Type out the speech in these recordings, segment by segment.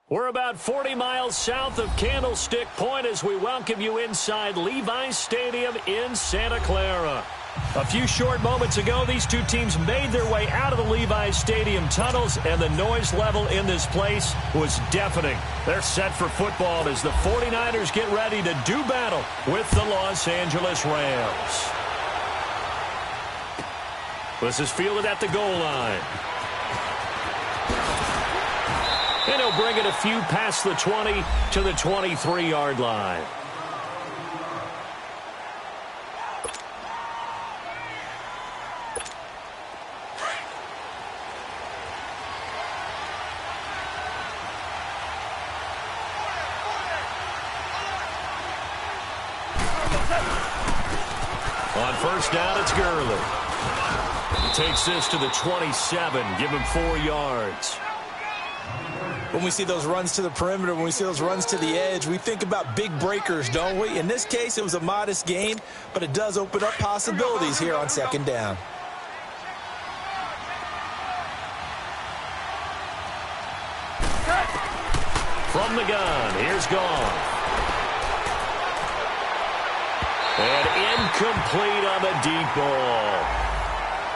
We're about 40 miles south of Candlestick Point as we welcome you inside Levi's Stadium in Santa Clara. A few short moments ago, these two teams made their way out of the Levi's Stadium tunnels, and the noise level in this place was deafening. They're set for football as the 49ers get ready to do battle with the Los Angeles Rams. This is fielded at the goal line. And he'll bring it a few past the 20 to the 23-yard line. On first down, it's Gurley. He takes this to the 27, give him 4 yards. When we see those runs to the perimeter, when we see those runs to the edge, we think about big breakers, don't we? In this case, it was a modest gain, but it does open up possibilities here on second down. From the gun, here's Goff. And incomplete on the deep ball.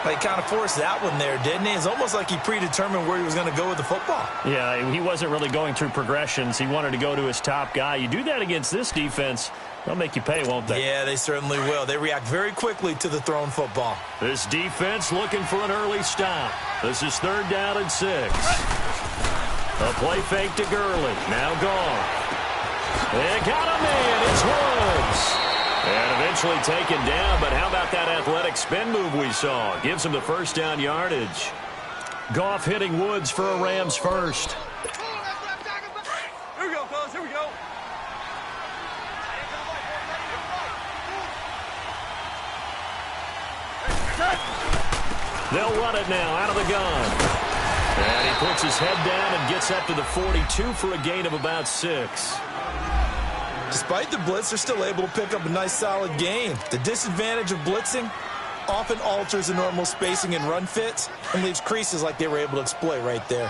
He kind of forced that one there, didn't he? It's almost like he predetermined where he was going to go with the football. Yeah, he wasn't really going through progressions. He wanted to go to his top guy. You do that against this defense, they'll make you pay, won't they? Yeah, they certainly will. They react very quickly to the thrown football. This defense looking for an early stop. This is 3rd down and 6. A play fake to Gurley. Now Goff. They got a man. It's Woods. And eventually taken down, but how about that athletic spin move we saw? Gives him the first down yardage. Goff hitting Woods for a Rams first. Here we go, fellas. Here we go. They'll run it now out of the gun. And he puts his head down and gets up to the 42 for a gain of about 6. Despite the blitz, they're still able to pick up a nice solid gain. The disadvantage of blitzing often alters the normal spacing and run fits and leaves creases like they were able to exploit right there.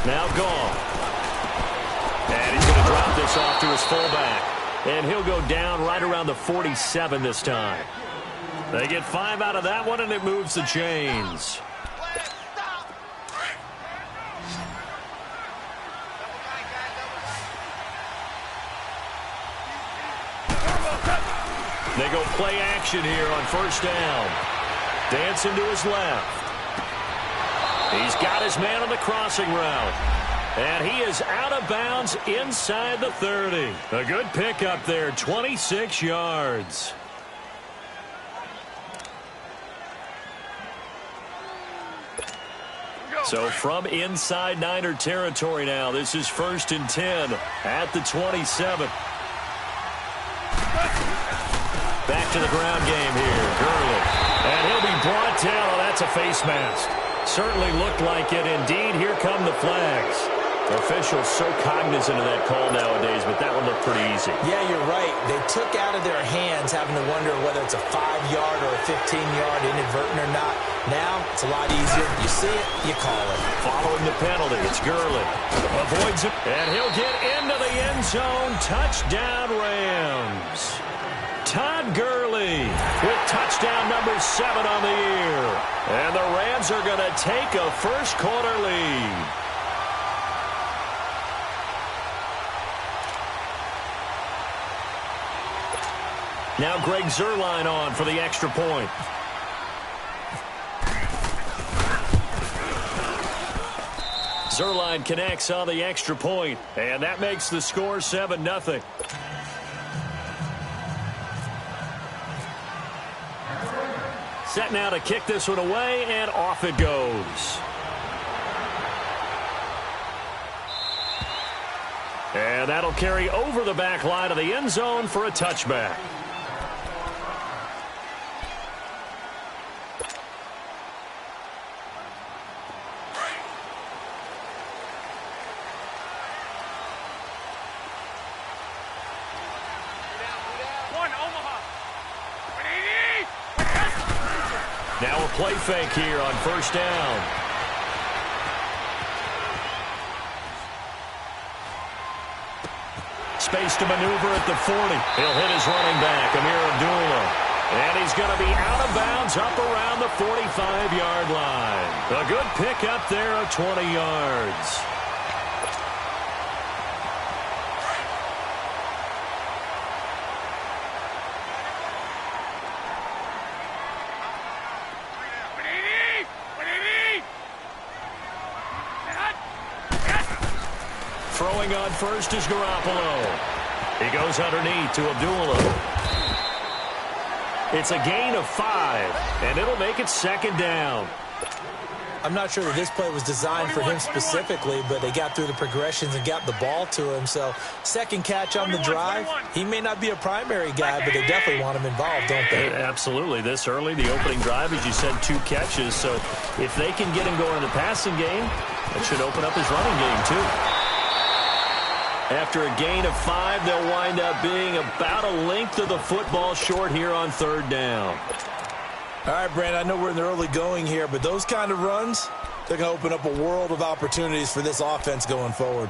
Now Goff. And he's going to drop this off to his fullback. And he'll go down right around the 47 this time. They get 5 out of that one, and it moves the chains. They go play action here on first down. Dancing to his left. He's got his man on the crossing route. And he is out of bounds inside the 30. A good pickup there, 26 yards. So from inside Niner territory now, this is 1st and 10 at the 27. Back to the ground game here. Gurley. And he'll be brought down. Oh, that's a face mask. Certainly looked like it. Indeed, here come the flags. Officials so cognizant of that call nowadays, but that one looked pretty easy. Yeah, you're right. They took out of their hands having to wonder whether it's a 5-yard or a 15-yard inadvertent or not. Now, it's a lot easier. You see it, you call it. Following the penalty, it's Gurley. Avoids it, and he'll get into the end zone. Touchdown, Rams. Todd Gurley with touchdown number 7 on the year. And the Rams are going to take a first-quarter lead. Now Greg Zuerlein on for the extra point. Zuerlein connects on the extra point, and that makes the score 7-0. Set now to kick this one away, and off it goes. And that'll carry over the back line of the end zone for a touchback. Now a play fake here on first down. Space to maneuver at the 40. He'll hit his running back, Ameer Abdullah. And he's going to be out of bounds up around the 45-yard line. A good pickup there of 20 yards. Throwing on first is Garoppolo. He goes underneath to Abdullah. It's a gain of 5, and it'll make it second down. I'm not sure that this play was designed for him specifically, but they got through the progressions and got the ball to him. So second catch on the drive. He may not be a primary guy, but they definitely want him involved, don't they? Absolutely. This early, the opening drive, as you said, 2 catches. So if they can get him going in the passing game, that should open up his running game too. After a gain of 5, they'll wind up being about a length of the football short here on third down. All right, Brandon, I know we're in the early going here, but those kind of runs, they're going to open up a world of opportunities for this offense going forward.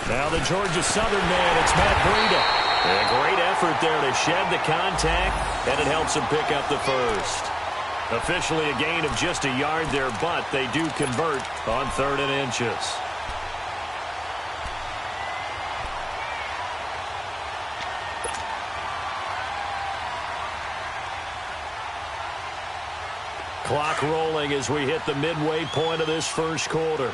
Now the Georgia Southern man, it's Matt Breida. A great effort there to shed the contact, and it helps him pick up the first. Officially a gain of just a yard there, but they do convert on 3rd and inches. Clock rolling as we hit the midway point of this first quarter.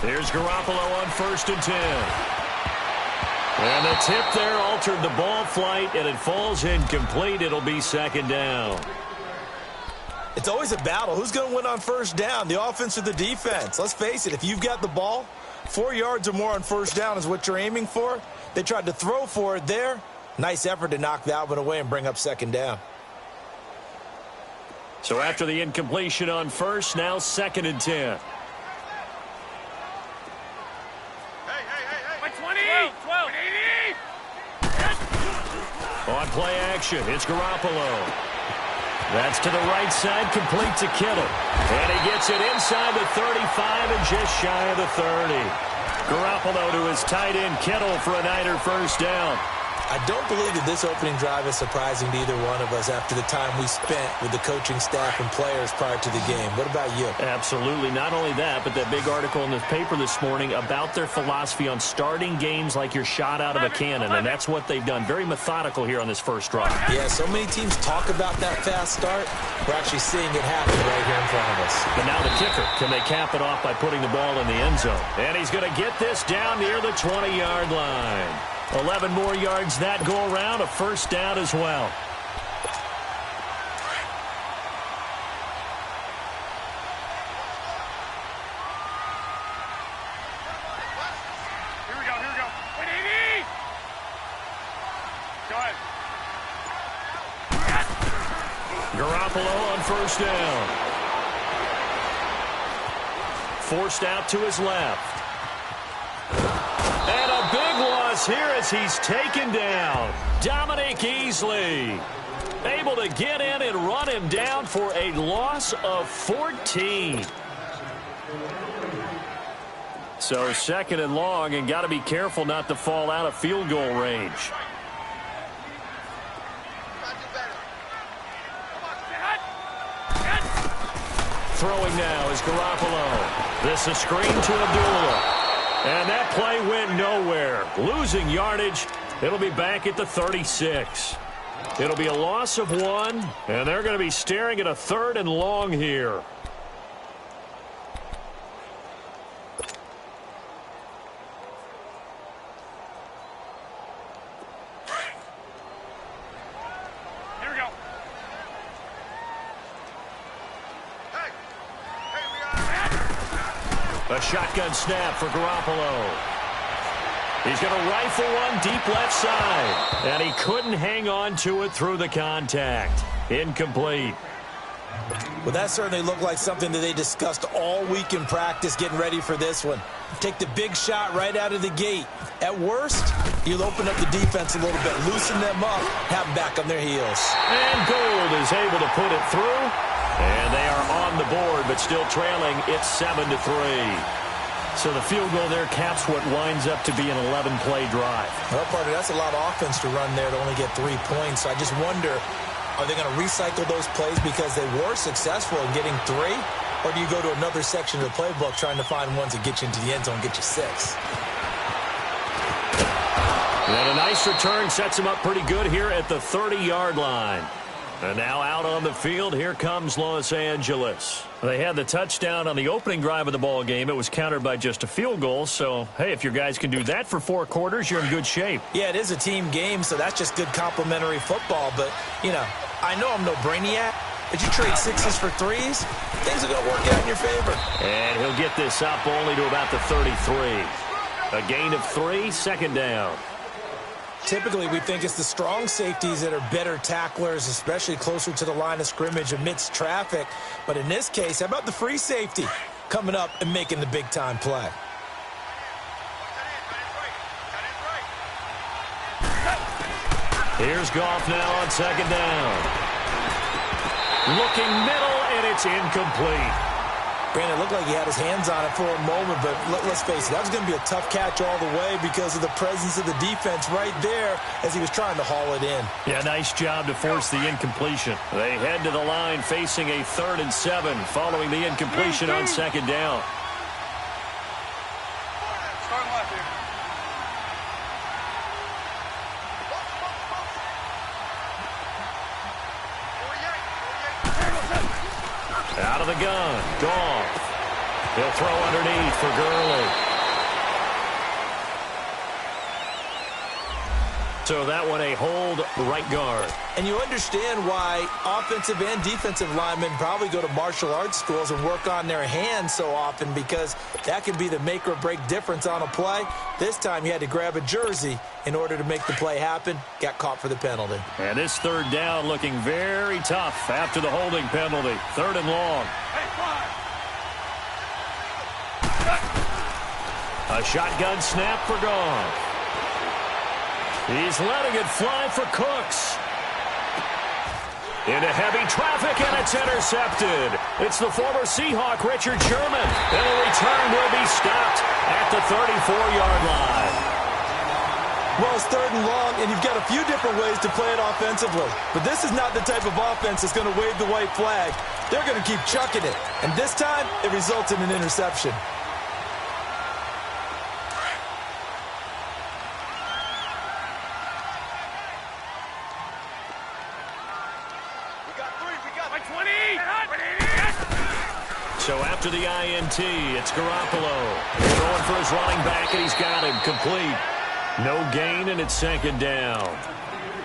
Here's Garoppolo on 1st and 10. And the tip there altered the ball flight, and it falls incomplete. It'll be second down. It's always a battle. Who's going to win on first down, the offense or the defense? Let's face it, if you've got the ball, 4 yards or more on first down is what you're aiming for. They tried to throw for it there. Nice effort to knock that one away and bring up second down. So after the incompletion on first, now 2nd and 10. On play action, it's Garoppolo. That's to the right side, complete to Kittle. And he gets it inside the 35 and just shy of the 30. Garoppolo to his tight end, Kittle, for a Niner first down. I don't believe that this opening drive is surprising to either one of us after the time we spent with the coaching staff and players prior to the game. What about you? Absolutely. Not only that, but that big article in the paper this morning about their philosophy on starting games like you're shot out of a cannon, and that's what they've done. Very methodical here on this first drive. Yeah, so many teams talk about that fast start. We're actually seeing it happen right here in front of us. But now the kicker. Can they cap it off by putting the ball in the end zone? And he's going to get this down near the 20-yard line. 11 more yards that go around, a first down as well. Here we go. Wait, 80! Go ahead. Garoppolo on first down. Forced out to his left. And a big loss here as he's taken down. Dominique Easley able to get in and run him down for a loss of 14. So 2nd and long, and got to be careful not to fall out of field goal range. Throwing now is Garoppolo. This is screen to Abdullah. And that play went nowhere. Losing yardage. It'll be back at the 36. It'll be a loss of 1, and they're going to be staring at a 3rd and long here. A shotgun snap for Garoppolo. He's going to rifle one deep left side. And he couldn't hang on to it through the contact. Incomplete. Well, that certainly looked like something that they discussed all week in practice getting ready for this one. Take the big shot right out of the gate. At worst, you'll open up the defense a little bit, loosen them up, have them back on their heels. And Gould is able to put it through. And they are on the board, but still trailing. It's 7-3. So the field goal there caps what winds up to be an 11-play drive. Well, partner, that's a lot of offense to run there to only get 3 points. So I just wonder, are they going to recycle those plays because they were successful in getting 3? Or do you go to another section of the playbook trying to find ones that get you into the end zone and get you 6? And a nice return sets him up pretty good here at the 30-yard line. And now out on the field, here comes Los Angeles. They had the touchdown on the opening drive of the ball game. It was countered by just a field goal. So, hey, if your guys can do that for 4 quarters, you're in good shape. Yeah, it is a team game, so that's just good complimentary football. But, you know, I know I'm no brainiac, but you trade 6s for 3s, things are going to work out in your favor. And he'll get this up only to about the 33. A gain of 3, second down. Typically, we think it's the strong safeties that are better tacklers, especially closer to the line of scrimmage amidst traffic. But in this case, how about the free safety coming up and making the big-time play? Here's Goff now on second down. Looking middle, and it's incomplete. Brandon, it looked like he had his hands on it for a moment, but let's face it, that was going to be a tough catch all the way because of the presence of the defense right there as he was trying to haul it in. Yeah, nice job to force the incompletion. They head to the line facing a 3rd and 7 following the incompletion on second down. Out of the gun, Goff. He'll throw underneath for Gurley. So that one a hold right guard. And you understand why offensive and defensive linemen probably go to martial arts schools and work on their hands so often, because that can be the make or break difference on a play. This time he had to grab a jersey in order to make the play happen. Got caught for the penalty. And this 3rd down looking very tough after the holding penalty. 3rd and long. A shotgun snap for Goff. He's letting it fly for Cooks. Into heavy traffic, and it's intercepted. It's the former Seahawk, Richard Sherman. And the return will be stopped at the 34-yard line. Well, it's 3rd and long, and you've got a few different ways to play it offensively. But this is not the type of offense that's going to wave the white flag. They're going to keep chucking it. And this time, it results in an interception. So after the INT, it's Garoppolo. Going for his running back, and he's got him complete. No gain, and it's second down.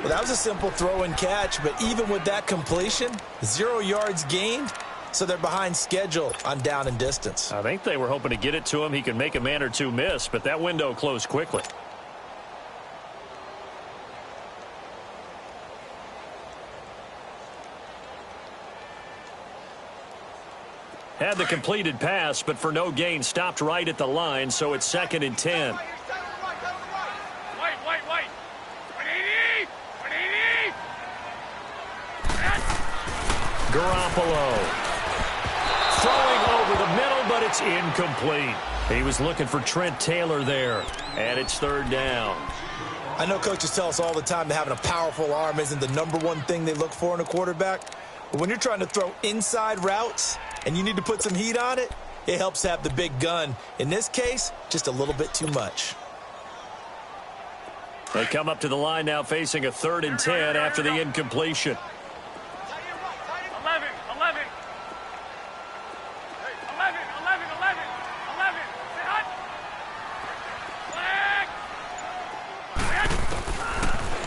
Well, that was a simple throw and catch, but even with that completion, 0 yards gained, so they're behind schedule on down and distance. I think they were hoping to get it to him. He could make a man or two miss, but that window closed quickly. Had the completed pass, but for no gain, stopped right at the line, so it's 2nd and 10. Wait. 180! 180! Garoppolo. Throwing over the middle, but it's incomplete. He was looking for Trent Taylor there, and it's 3rd down. I know coaches tell us all the time that having a powerful arm isn't the #1 thing they look for in a quarterback. But when you're trying to throw inside routes and you need to put some heat on it, it helps have the big gun. In this case, just a little bit too much. They come up to the line now facing a 3rd and 10 after the incompletion. 11.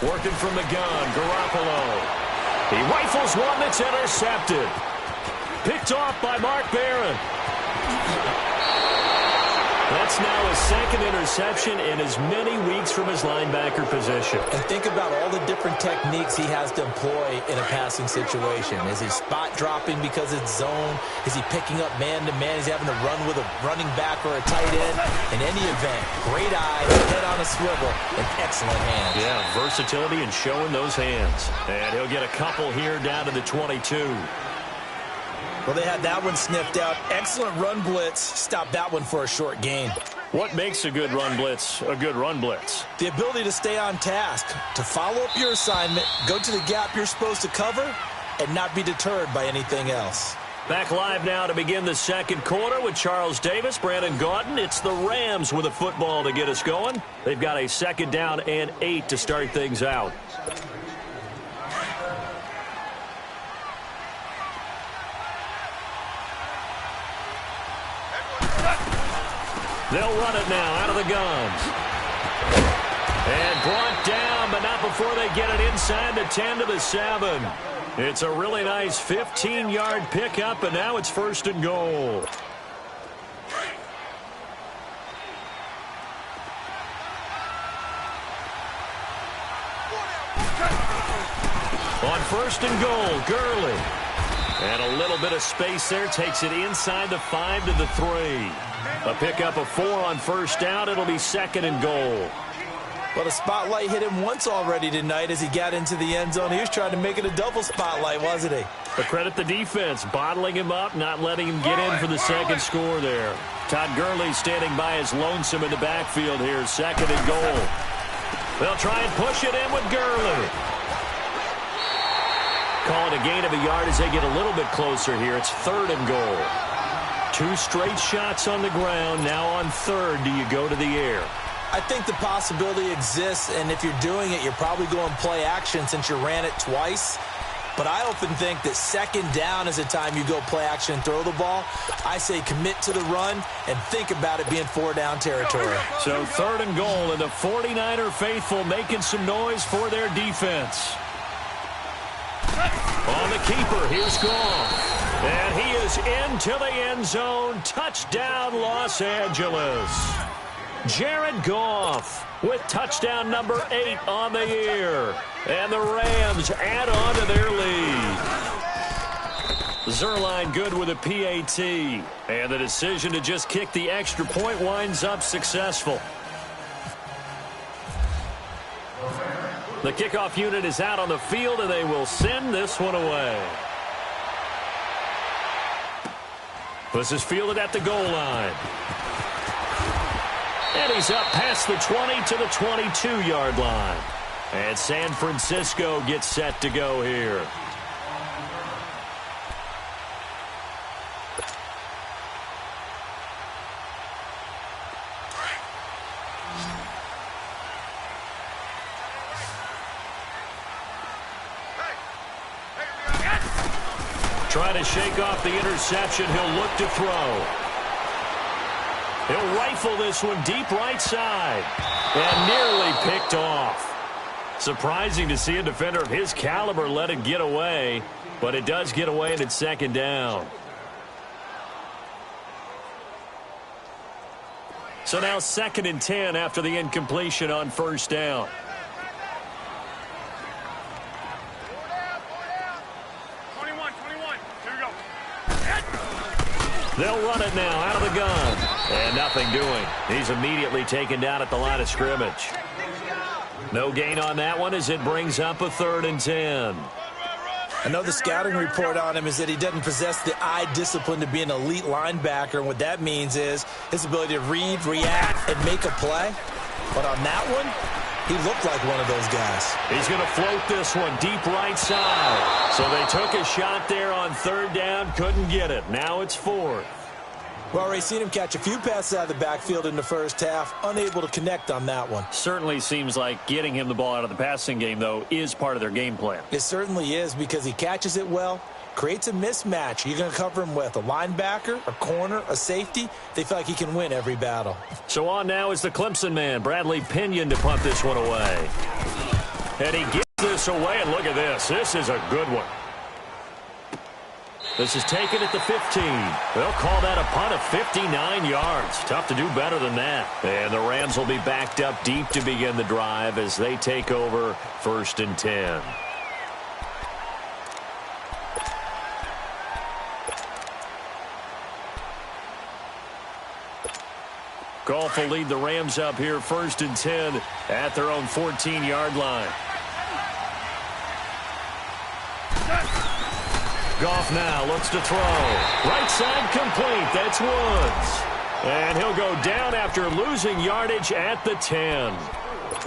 Working from the gun, Garoppolo. He rifles one that's intercepted. Picked off by Mark Barron. That's now his second interception in as many weeks from his linebacker position. And think about all the different techniques he has to employ in a passing situation. Is he spot dropping because it's zone? Is he picking up man-to-man? Is he having to run with a running back or a tight end? In any event, great eye, head on a swivel, and excellent hands. Yeah, versatility and showing those hands. And he'll get a couple here down to the 22. Well, they had that one sniffed out. Excellent run blitz. Stopped that one for a short gain. What makes a good run blitz a good run blitz? The ability to stay on task, to follow up your assignment, go to the gap you're supposed to cover, and not be deterred by anything else. Back live now to begin the second quarter with Charles Davis, Brandon Gaudin. It's the Rams with a football to get us going. They've got a 2nd down and 8 to start things out. They'll run it now out of the guns. And brought down, but not before they get it inside the 10 to the 7. It's a really nice 15-yard pickup, and now it's 1st and goal. On 1st and goal, Gurley. And a little bit of space there, takes it inside the 5 to the 3. A pickup of 4 on 1st down. It'll be 2nd and goal. Well, the spotlight hit him once already tonight as he got into the end zone. He was trying to make it a double spotlight, wasn't he? But credit the defense, bottling him up, not letting him get in for the second score there. Todd Gurley standing by his lonesome in the backfield here, 2nd and goal. They'll try and push it in with Gurley. Calling a gain of a yard as they get a little bit closer here. It's 3rd and goal. 2 straight shots on the ground. Now on 3rd, do you go to the air? I think the possibility exists, and if you're doing it, you're probably going play action since you ran it twice. But I often think that 2nd down is the time you go play action and throw the ball. I say commit to the run and think about it being 4-down territory. So 3rd and goal, and the 49er faithful making some noise for their defense. On the keeper, here's Goff. And he is into the end zone. Touchdown, Los Angeles. Jared Goff with touchdown number 8 on the year. And the Rams add on to their lead. Zuerlein good with a PAT. And the decision to just kick the extra point winds up successful. The kickoff unit is out on the field, and they will send this one away. This is fielded at the goal line. And he's up past the 20 to the 22-yard line. And San Francisco gets set to go here. Trying to shake off the interception. He'll look to throw. He'll rifle this one deep right side. And nearly picked off. Surprising to see a defender of his caliber let it get away. But it does get away, and it's 2nd down. So now 2nd and 10 after the incompletion on 1st down. They'll run it now out of the gun. And nothing doing. He's immediately taken down at the line of scrimmage. No gain on that one as it brings up a 3rd and 10. I know the scouting report on him is that he doesn't possess the eye discipline to be an elite linebacker. And what that means is his ability to read, react, and make a play. But on that one, he looked like one of those guys. He's going to float this one deep right side. So they took a shot there on 3rd down, couldn't get it. Now it's 4th. Well, already seen him catch a few passes out of the backfield in the first half, unable to connect on that one. Certainly seems like getting him the ball out of the passing game, though, is part of their game plan. It certainly is because he catches it well, creates a mismatch. You're going to cover him with a linebacker, a corner, a safety. They feel like he can win every battle. So on now is the Clemson man, Bradley Pinion, to punt this one away. And he gets this away, and look at this. This is a good one. This is taken at the 15. They'll call that a punt of 59 yards. Tough to do better than that. And the Rams will be backed up deep to begin the drive as they take over 1st and 10. Goff will lead the Rams up here 1st and 10 at their own 14-yard line. Goff now looks to throw. Right side complete. That's Woods. And he'll go down after losing yardage at the 10.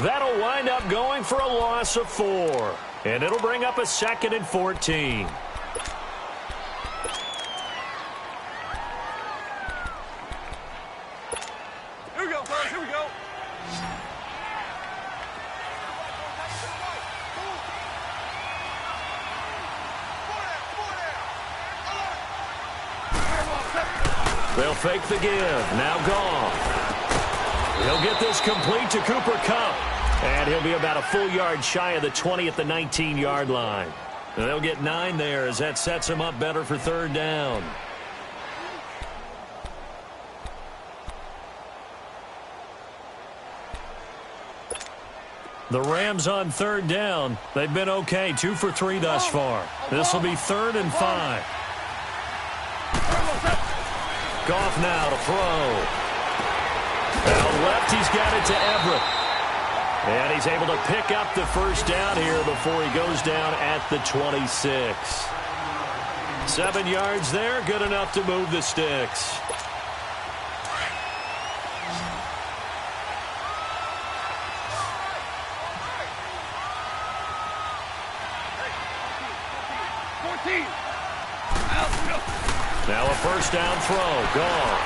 That'll wind up going for a loss of 4. And it'll bring up a 2nd and 14. Here we go, fellas. Here we go. They'll fake the give. Now Goff. He'll get this complete to Cooper Kupp. And he'll be about a full yard shy of the 20 at the 19-yard line. And they'll get 9 there as that sets him up better for 3rd down. The Rams on 3rd down. They've been okay, 2 for 3 thus far. This will be 3rd and 5. Goff now to throw. Out left, he's got it to Everett. And he's able to pick up the 1st down here before he goes down at the 26. 7 yards there, good enough to move the sticks. Now a 1st down throw. Goff.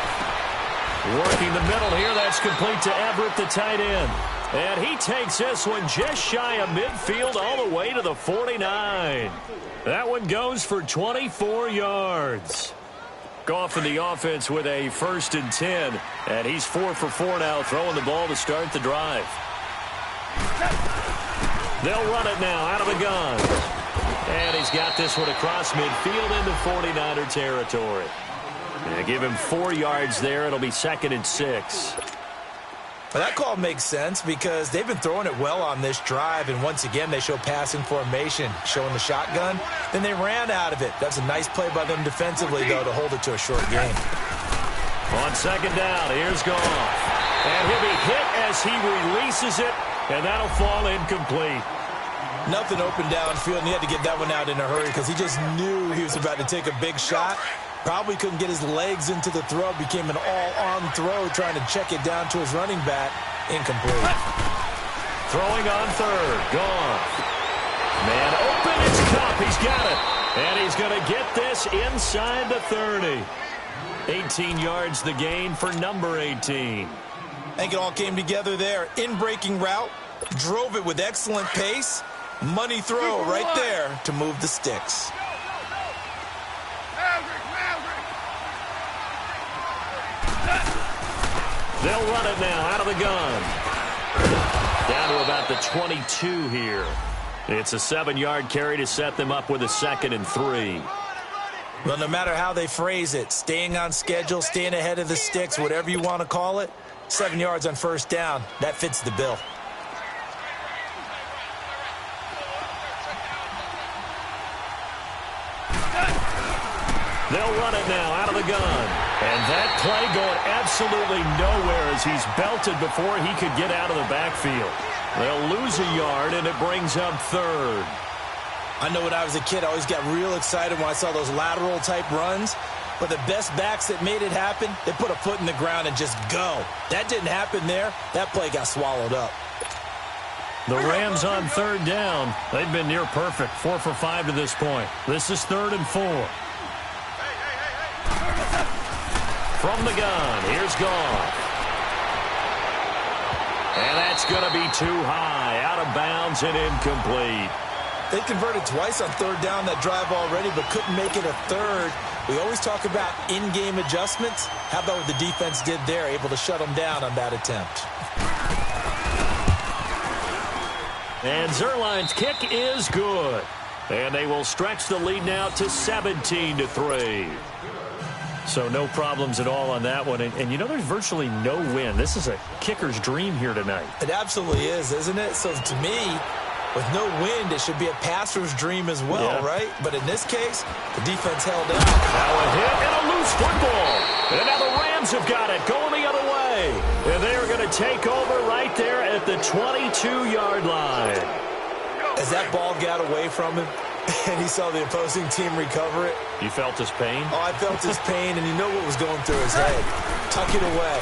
Working the middle here. That's complete to Everett, the tight end. And he takes this one just shy of midfield all the way to the 49. That one goes for 24 yards. Goff in the offense with a 1st and 10. And he's 4 for 4 now, throwing the ball to start the drive. They'll run it now out of the gun. And he's got this one across midfield into 49er territory. And give him 4 yards there. It'll be 2nd and 6. Well, that call makes sense because they've been throwing it well on this drive, and once again they show passing formation, showing the shotgun. Then they ran out of it. That's a nice play by them defensively, though, to hold it to a short gain. On 2nd down, here's Goff. And he'll be hit as he releases it, and that'll fall incomplete. Nothing open downfield, and he had to get that one out in a hurry because he just knew he was about to take a big shot. Probably couldn't get his legs into the throw. Became an all-on throw, trying to check it down to his running back. Incomplete. Throwing on 3rd. Goff. Man open. It's Kupp. He's got it. And he's going to get this inside the 30. 18 yards the gain for number 18. I think it all came together there. In-breaking route. Drove it with excellent pace. Money throw right there to move the sticks. They'll run it now out of the gun. Down to about the 22 here. It's a 7-yard carry to set them up with a 2nd and 3. Well, no matter how they phrase it, staying on schedule, staying ahead of the sticks, whatever you want to call it, 7 yards on 1st down, that fits the bill. They'll run it now out of the gun. And that play going absolutely nowhere as he's belted before he could get out of the backfield. They'll lose a yard, and it brings up 3rd. I know when I was a kid, I always got real excited when I saw those lateral-type runs. But the best backs that made it happen, they put a foot in the ground and just go. That didn't happen there. That play got swallowed up. The Rams on 3rd down. They've been near perfect, 4 for 5 to this point. This is 3rd and 4. From the gun, here's Goff. And that's going to be too high, out of bounds and incomplete. They converted twice on 3rd down that drive already, but couldn't make it a 3rd. We always talk about in-game adjustments. How about what the defense did there, able to shut them down on that attempt? And Zuerlein's kick is good. And they will stretch the lead now to 17-3. So no problems at all on that one. And you know, there's virtually no wind. This is a kicker's dream here tonight. It absolutely is, isn't it? So to me, with no wind, it should be a passer's dream as well, right? But in this case, the defense held out. Now a hit and a loose football. And now the Rams have got it going the other way. And they're going to take over right there at the 22-yard line. As that ball got away from him, and he saw the opposing team recover it. You felt his pain? Oh, I felt his pain, and you know what was going through his head. Tuck it away.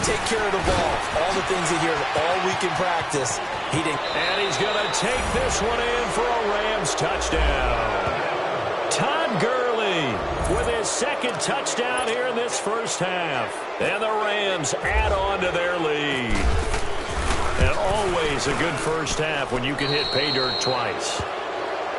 Take care of the ball. All the things he hears all week in practice. He didn't. And he's going to take this one in for a Rams touchdown. Todd Gurley with his second touchdown here in this first half. And the Rams add on to their lead. And always a good first half when you can hit pay dirt twice.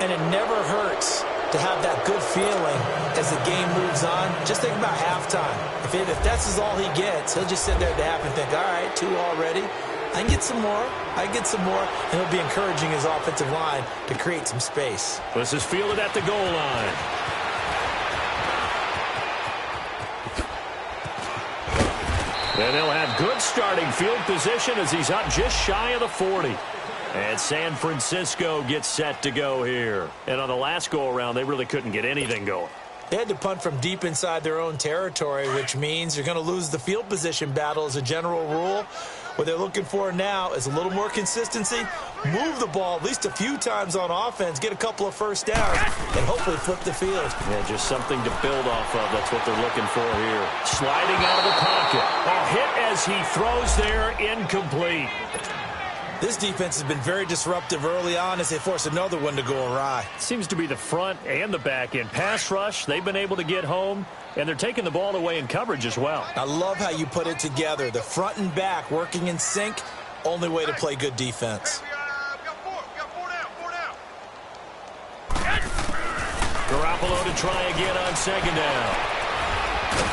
And it never hurts to have that good feeling as the game moves on. Just think about halftime. If that's all he gets, he'll just sit there at the half and think, all right, 2 already. I can get some more. I can get some more. And he'll be encouraging his offensive line to create some space. This is fielded at the goal line. And they'll have good starting field position as he's up just shy of the 40. And San Francisco gets set to go here. And on the last go-around, they really couldn't get anything going. They had to punt from deep inside their own territory, which means you're going to lose the field position battle as a general rule. What they're looking for now is a little more consistency, move the ball at least a few times on offense, get a couple of first downs, and hopefully flip the field. Yeah, just something to build off of. That's what they're looking for here. Sliding out of the pocket. A hit as he throws there, incomplete. This defense has been very disruptive early on as they force another one to go awry. Seems to be the front and the back end. Pass rush, they've been able to get home, and they're taking the ball away in coverage as well. I love how you put it together. The front and back working in sync, only way to play good defense. Garoppolo to try again on second down.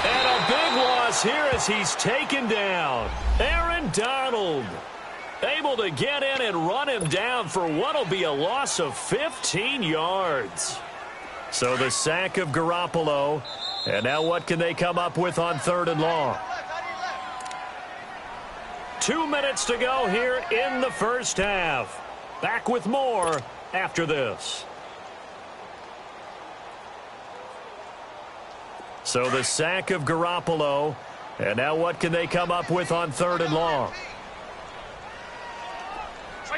And a big loss here as he's taken down. Aaron Donald able to get in and run him down for what will be a loss of 15 yards. So the sack of Garoppolo. And now what can they come up with on 3rd and long? 2 minutes to go here in the first half. Back with more after this. So the sack of Garoppolo. And now what can they come up with on 3rd and long?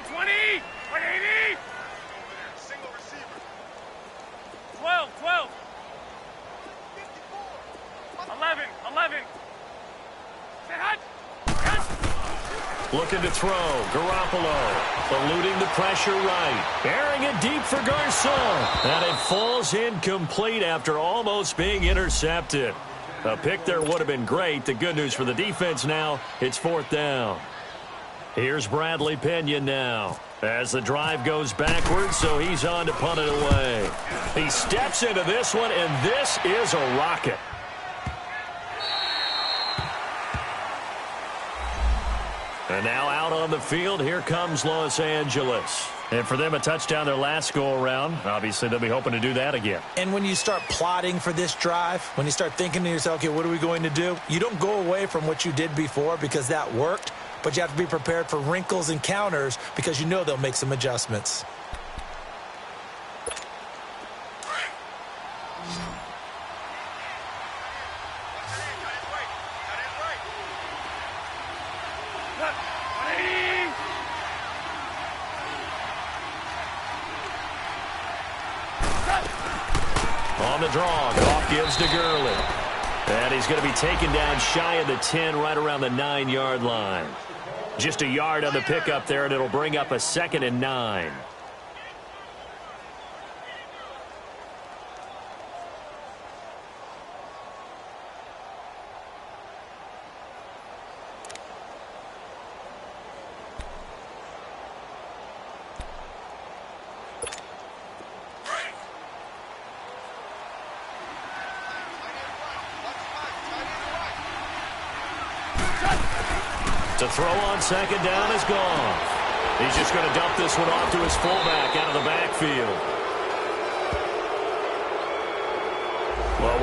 20, 180. Single receiver. 12. 11. Say hot. Looking to throw. Garoppolo eluding the pressure right. Airing it deep for Garcon. And it falls incomplete after almost being intercepted. A pick there would have been great. The good news for the defense now, it's 4th down. Here's Bradley Pinion now as the drive goes backwards, so he's on to punt it away. He steps into this one, and this is a rocket. And now out on the field, here comes Los Angeles. And for them, a touchdown their last go-around. Obviously, they'll be hoping to do that again. And when you start plotting for this drive, when you start thinking to yourself, okay, what are we going to do? You don't go away from what you did before because that worked. But you have to be prepared for wrinkles and counters because you know they'll make some adjustments. On the draw, Goff gives to Gurley. And he's going to be taken down shy of the 10, right around the 9-yard line. Just a yard on the pickup there, and it'll bring up a 2nd and 9. To throw on 2nd down is gone. He's just going to dump this one off to his fullback out of the backfield.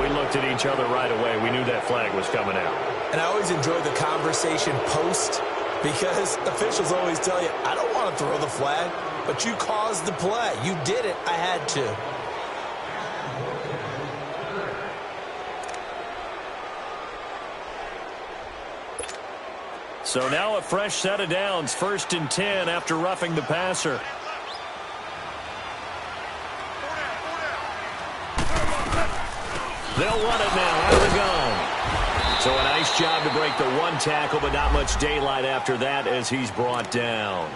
we looked at each other right away. We knew that flag was coming out. And I always enjoy the conversation post because officials always tell you, I don't want to throw the flag, but you caused the play. You did it. I had to. So now a fresh set of downs, 1st and 10 after roughing the passer. They'll run it now out of the gun. So a nice job to break the one tackle, but not much daylight after that as he's brought down.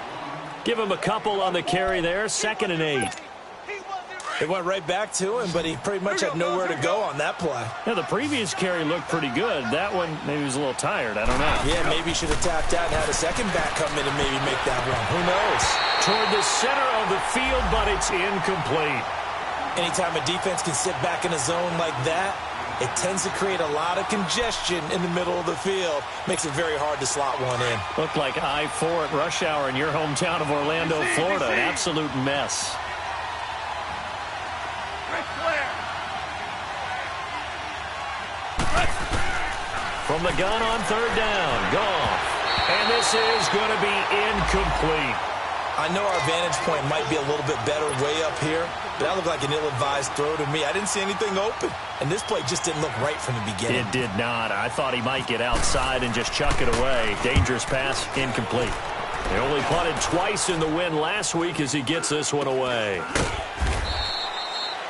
Give him a couple on the carry there, 2nd and 8. It went right back to him, but he pretty much had nowhere to go on that play. Yeah, the previous carry looked pretty good. That one, maybe he was a little tired. I don't know. Yeah, maybe he should have tapped out and had a second back come in and maybe make that run. Who knows? Toward the center of the field, but it's incomplete. Anytime a defense can sit back in a zone like that, it tends to create a lot of congestion in the middle of the field. Makes it very hard to slot one in. Looked like I-4 at rush hour in your hometown of Orlando, Florida. An absolute mess. From the gun on 3rd down, Goff. And this is going to be incomplete. I know our vantage point might be a little bit better way up here, but that looked like an ill-advised throw to me. I didn't see anything open, and this play just didn't look right from the beginning. It did not. I thought he might get outside and just chuck it away. Dangerous pass, incomplete. They only punted twice in the win last week as he gets this one away.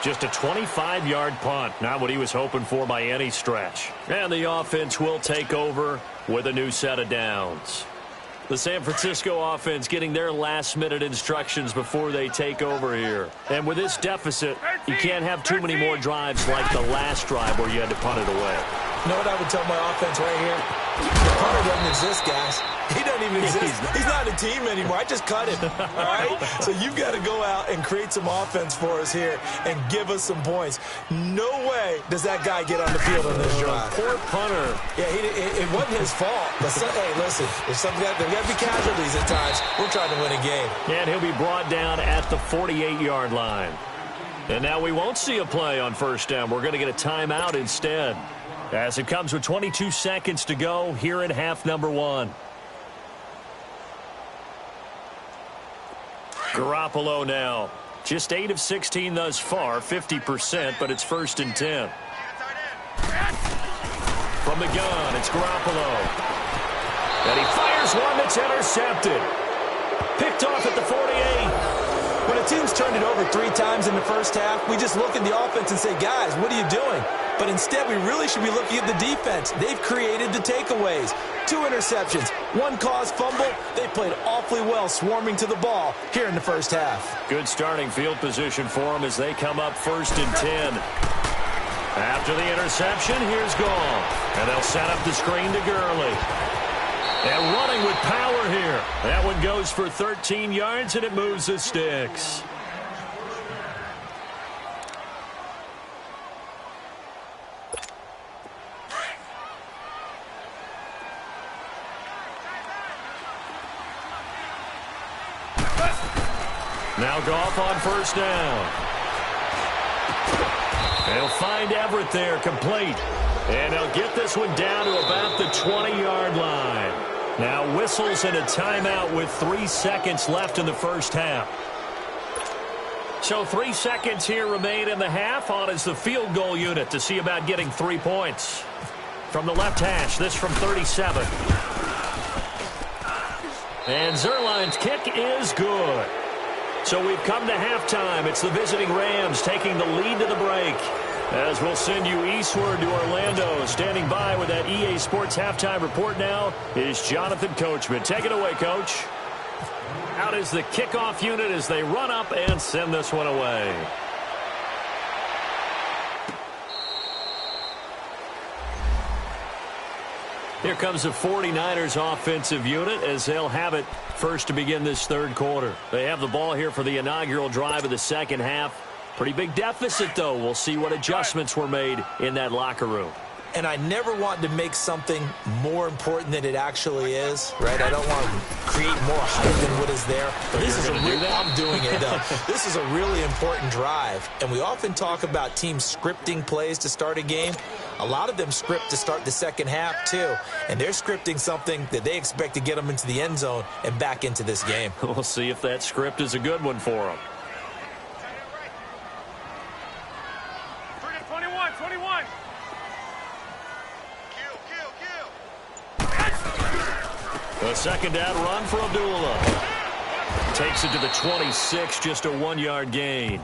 Just a 25-yard punt, not what he was hoping for by any stretch. And the offense will take over with a new set of downs. The San Francisco offense getting their last-minute instructions before they take over here. And with this deficit, you can't have too many more drives like the last drive where you had to punt it away. You know what I would tell my offense right here? The punter doesn't exist, guys. He doesn't even exist. He's not a team anymore. I just cut him, all right? So you've got to go out and create some offense for us here and give us some points. No way does that guy get on the field on this drive. Poor punter. Yeah, it wasn't his fault. But hey, listen, there's got to be casualties at times. We're trying to win a game. And he'll be brought down at the 48-yard line. And now we won't see a play on 1st down. We're going to get a timeout instead. As it comes with 22 seconds to go here in half number 1. Garoppolo now. Just 8 of 16 thus far, 50%, but it's 1st and 10. From the gun, it's Garoppolo. And he fires one that's intercepted. Picked off at the 48. When a team's turned it over 3 times in the first half, we just look at the offense and say, guys, what are you doing? But instead, we really should be looking at the defense. They've created the takeaways. 2 interceptions, 1 caused fumble. They played awfully well swarming to the ball here in the first half. Good starting field position for them as they come up 1st and 10. After the interception, here's Goff. And they'll set up the screen to Gurley. And running with power here. That one goes for 13 yards, and it moves the sticks. Now Goff on 1st down. They'll find Everett there, complete. And they'll get this one down to about the 20-yard line. Now whistles and a timeout with 3 seconds left in the first half. So 3 seconds here remain in the half. On is the field goal unit to see about getting 3 points. From the left hash, this from 37. And Zuerlein's kick is good. So we've come to halftime. It's the visiting Rams taking the lead to the break. As we'll send you eastward to Orlando. Standing by with that EA Sports halftime report now is Jonathan Coachman. Take it away, Coach. Out is the kickoff unit as they run up and send this one away. Here comes the 49ers offensive unit as they'll have it first to begin this 3rd quarter. They have the ball here for the inaugural drive of the second half. Pretty big deficit, though. We'll see what adjustments were made in that locker room. And I never want to make something more important than it actually is, right? I don't want to create more hype than what is there. But this is I'm doing it, though. This is a really important drive. And we often talk about teams scripting plays to start a game. A lot of them script to start the second half, too. And they're scripting something that they expect to get them into the end zone and back into this game. We'll see if that script is a good one for them. 21. A second down run for Abdullah. Takes it to the 26, just a 1-yard gain.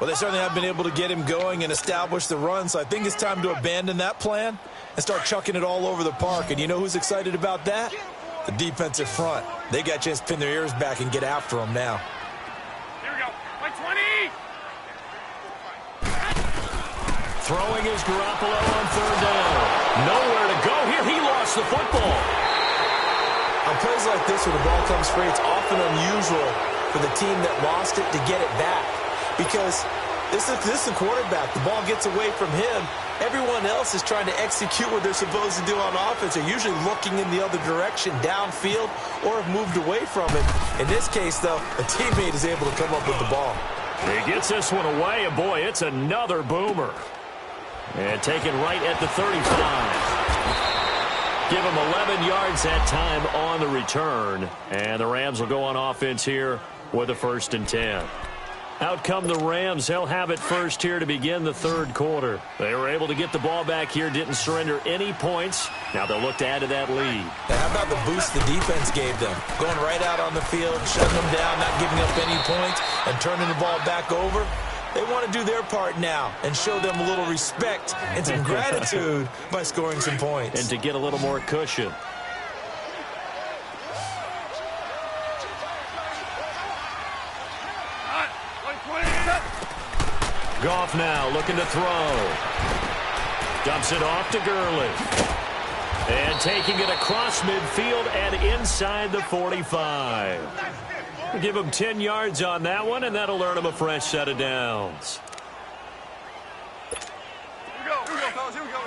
Well, they certainly have been able to get him going and establish the run, so I think it's time to abandon that plan and start chucking it all over the park. And you know who's excited about that? The defensive front. They got a chance to pin their ears back and get after him now. Here we go. By 20. Throwing is Garoppolo on third down. Nowhere to go here. He lost the football. On plays like this, when the ball comes free, it's often unusual for the team that lost it to get it back. Because this is the quarterback. The ball gets away from him. Everyone else is trying to execute what they're supposed to do on offense. They're usually looking in the other direction, downfield, or have moved away from it. In this case, though, a teammate is able to come up with the ball. He gets this one away, and boy, it's another boomer. And taken right at the 35. Give him 11 yards that time on the return. And the Rams will go on offense here with a 1st and 10. Out come the Rams. They'll have it first here to begin the third quarter. They were able to get the ball back here, didn't surrender any points. Now they'll look to add to that lead. Now, how about the boost the defense gave them? Going right out on the field, shutting them down, not giving up any points, and turning the ball back over. They want to do their part now and show them a little respect and some gratitude by scoring some points. And to get a little more cushion. Goff now looking to throw. Dumps it off to Gurley. And taking it across midfield and inside the 45. Give him 10 yards on that one, and that'll earn him a fresh set of downs. Here we go, fellas. Here we go.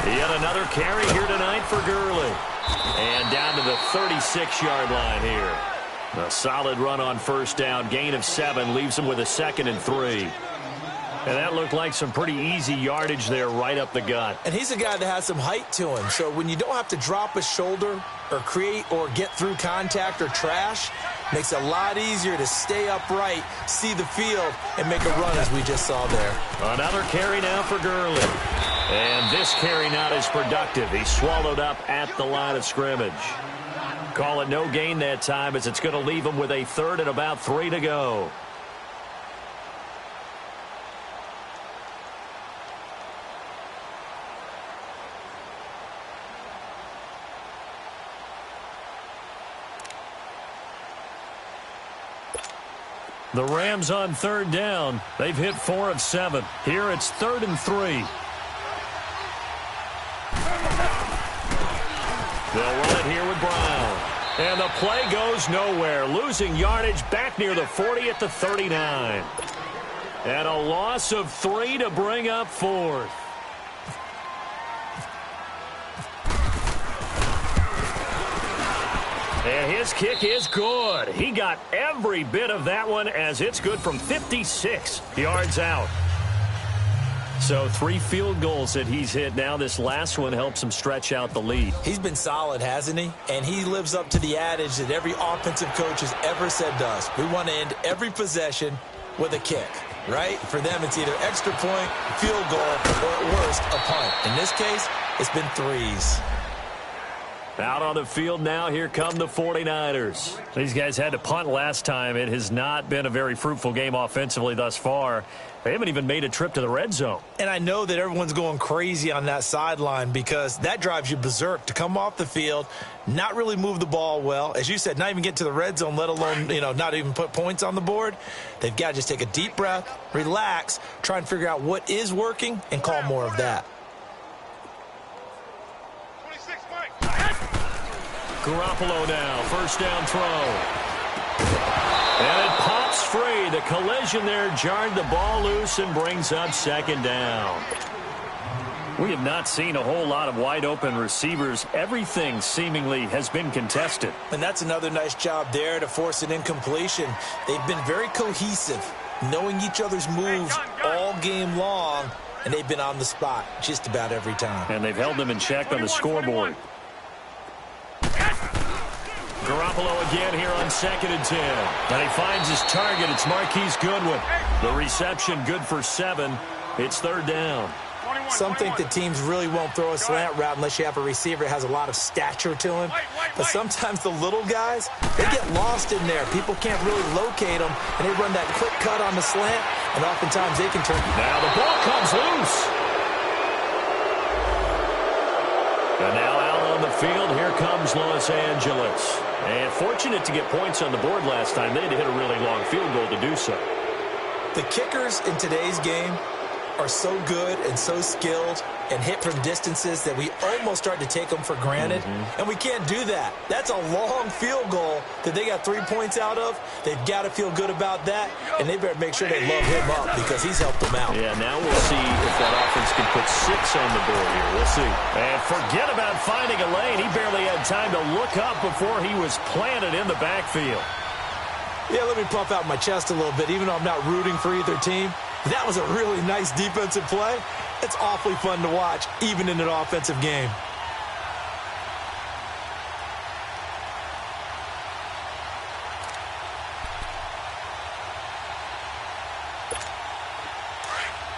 Yet another carry here tonight for Gurley. And down to the 36-yard line here. A solid run on first down. Gain of 7 leaves him with a 2nd and 3. And that looked like some pretty easy yardage there right up the gut. And he's a guy that has some height to him. So when you don't have to drop a shoulder or create or get through contact or trash, makes it a lot easier to stay upright, see the field, and make a run as we just saw there. Another carry now for Gurley. And this carry not as productive. He's swallowed up at the line of scrimmage. Call it no gain that time as it's going to leave him with a 3rd and about 3 to go. The Rams on 3rd down. They've hit 4 of 7. Here it's 3rd and 3. They'll run it here with Brown. And the play goes nowhere. Losing yardage back near the 40 at the 39. And a loss of 3 to bring up 4th. And his kick is good. He got every bit of that one as it's good from 56 yards out. So 3 field goals that he's hit now. This last one helps him stretch out the lead. He's been solid, hasn't he? And he lives up to the adage that every offensive coach has ever said to us. We want to end every possession with a kick, right? For them, it's either extra point, field goal, or at worst, a punt. In this case, it's been 3s. Out on the field now, here come the 49ers. These guys had to punt last time. It has not been a very fruitful game offensively thus far. They haven't even made a trip to the red zone. And I know that everyone's going crazy on that sideline because that drives you berserk to come off the field, not really move the ball well. As you said, not even get to the red zone, let alone, not even put points on the board. They've got to just take a deep breath, relax, try and figure out what is working, and call more of that. Garoppolo now, first down throw. And it pops free. The collision there jarred the ball loose and brings up second down. We have not seen a whole lot of wide-open receivers. Everything seemingly has been contested. And that's another nice job there to force an incompletion. They've been very cohesive, knowing each other's moves all game long, and they've been on the spot just about every time. And they've held them in check on the scoreboard. Garoppolo again here on 2nd and 10. And he finds his target. It's Marquise Goodwin. The reception good for 7. It's 3rd down. Some think that teams really won't throw a slant route unless you have a receiver that has a lot of stature to him. But sometimes the little guys, they get lost in there. People can't really locate them, and they run that quick cut on the slant, and oftentimes they can turn. Now the ball comes loose. And now out on the field, here comes Los Angeles. And fortunate to get points on the board last time. They had to hit a really long field goal to do so. The kickers in today's game are so good and so skilled and hit from distances that we almost start to take them for granted. And we can't do that. That's a long field goal that they got 3 points out of. They've got to feel good about that, and they better make sure they love him up because he's helped them out. Yeah, now we'll see if that offense can put 6 on the board here. We'll see. And forget about finding a lane. He barely had time to look up before he was planted in the backfield. Yeah, let me puff out my chest a little bit, even though I'm not rooting for either team. That was a really nice defensive play. It's awfully fun to watch, even in an offensive game.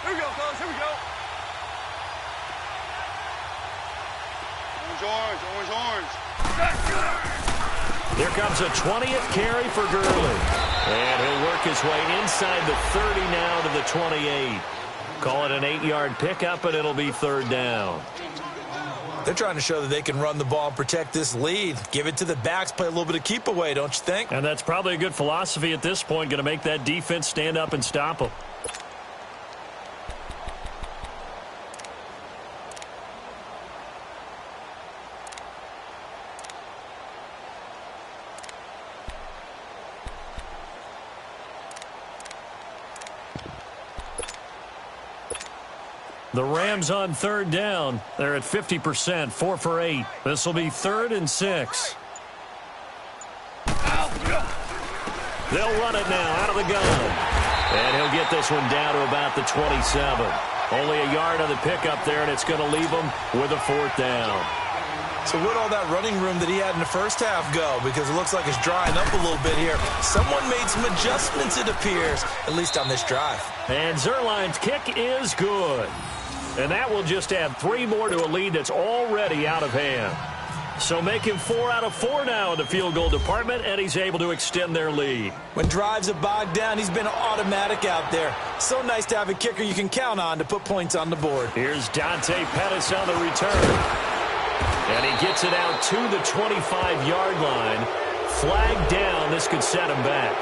Here we go, fellas. Here we go. Orange, orange, orange. Here comes a 20th carry for Gurley. And he'll work his way inside the 30 now to the 28. Call it an 8-yard pickup, and it'll be 3rd down. They're trying to show that they can run the ball and protect this lead. Give it to the backs, play a little bit of keep away, don't you think? And that's probably a good philosophy at this point, going to make that defense stand up and stop them. The Rams on 3rd down. They're at 50%, 4 for 8. This will be 3rd and 6. They'll run it now out of the gun. And he'll get this one down to about the 27. Only a yard on the pickup there, and it's going to leave him with a 4th down. So where'd all that running room that he had in the first half go? Because it looks like it's drying up a little bit here. Someone made some adjustments, it appears, at least on this drive. And Zuerlein's kick is good. And that will just add 3 more to a lead that's already out of hand. So make him 4 out of 4 now in the field goal department, and he's able to extend their lead. When drives are bogged down, he's been automatic out there. So nice to have a kicker you can count on to put points on the board. Here's Dante Pettis on the return. And he gets it out to the 25-yard line. Flag down. This could set him back.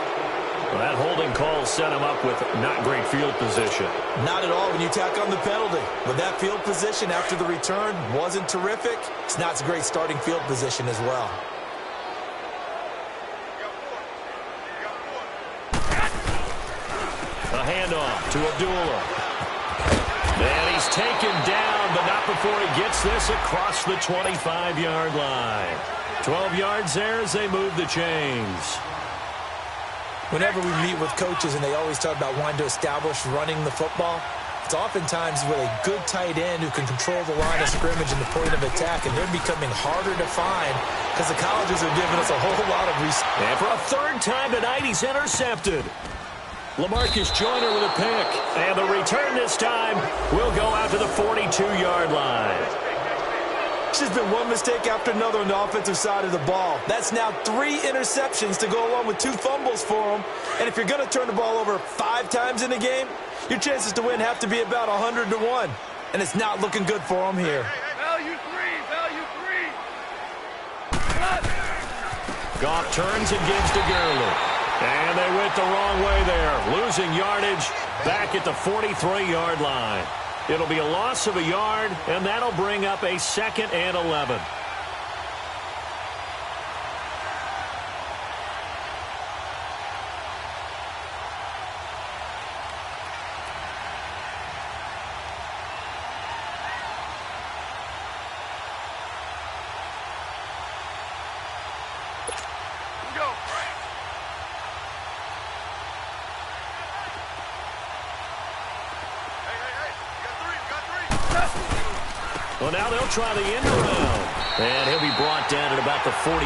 Well, that holding call set him up with not great field position. Not at all when you tack on the penalty. But that field position after the return wasn't terrific. It's not a great starting field position as well. A handoff to Abdullah. And he's taken down, but not before he gets this across the 25-yard line. 12 yards there as they move the chains. Whenever we meet with coaches and they always talk about wanting to establish running the football, it's oftentimes with a good tight end who can control the line of scrimmage and the point of attack, and they're becoming harder to find because the colleges are giving us a whole lot of respect. And for a 3rd time tonight, he's intercepted. LaMarcus Joyner with a pick. And the return this time will go out to the 42-yard line. It's just been one mistake after another on the offensive side of the ball. That's now 3 interceptions to go along with 2 fumbles for him. And if you're going to turn the ball over 5 times in a game, your chances to win have to be about 100 to 1. And it's not looking good for him here. Value 3, value 3. Goff turns and gives to Gurley. And they went the wrong way there. Losing yardage back at the 43-yard line. It'll be a loss of a yard, and that'll bring up a 2nd and 11. Well, now they'll try the end around. And he'll be brought down at about the 42.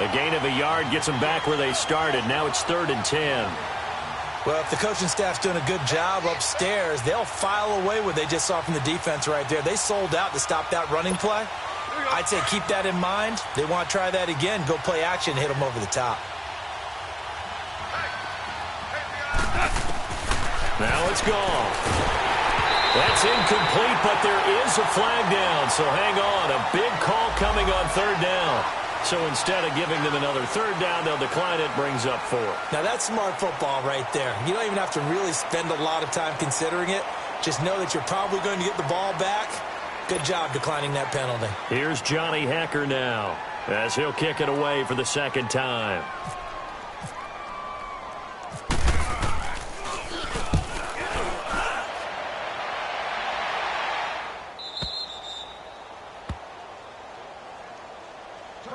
A gain of a yard gets them back where they started. Now it's 3rd and 10. Well, if the coaching staff's doing a good job upstairs, they'll file away what they just saw from the defense right there. They sold out to stop that running play. I'd say keep that in mind. They want to try that again. Go play action, hit them over the top. Now it's gone. That's incomplete, but there is a flag down. So hang on. A big call coming on 3rd down. So instead of giving them another 3rd down, they'll decline it, brings up 4. Now that's smart football right there. You don't even have to really spend a lot of time considering it. Just know that you're probably going to get the ball back. Good job declining that penalty. Here's Johnny Hekker now, as he'll kick it away for the 2nd time.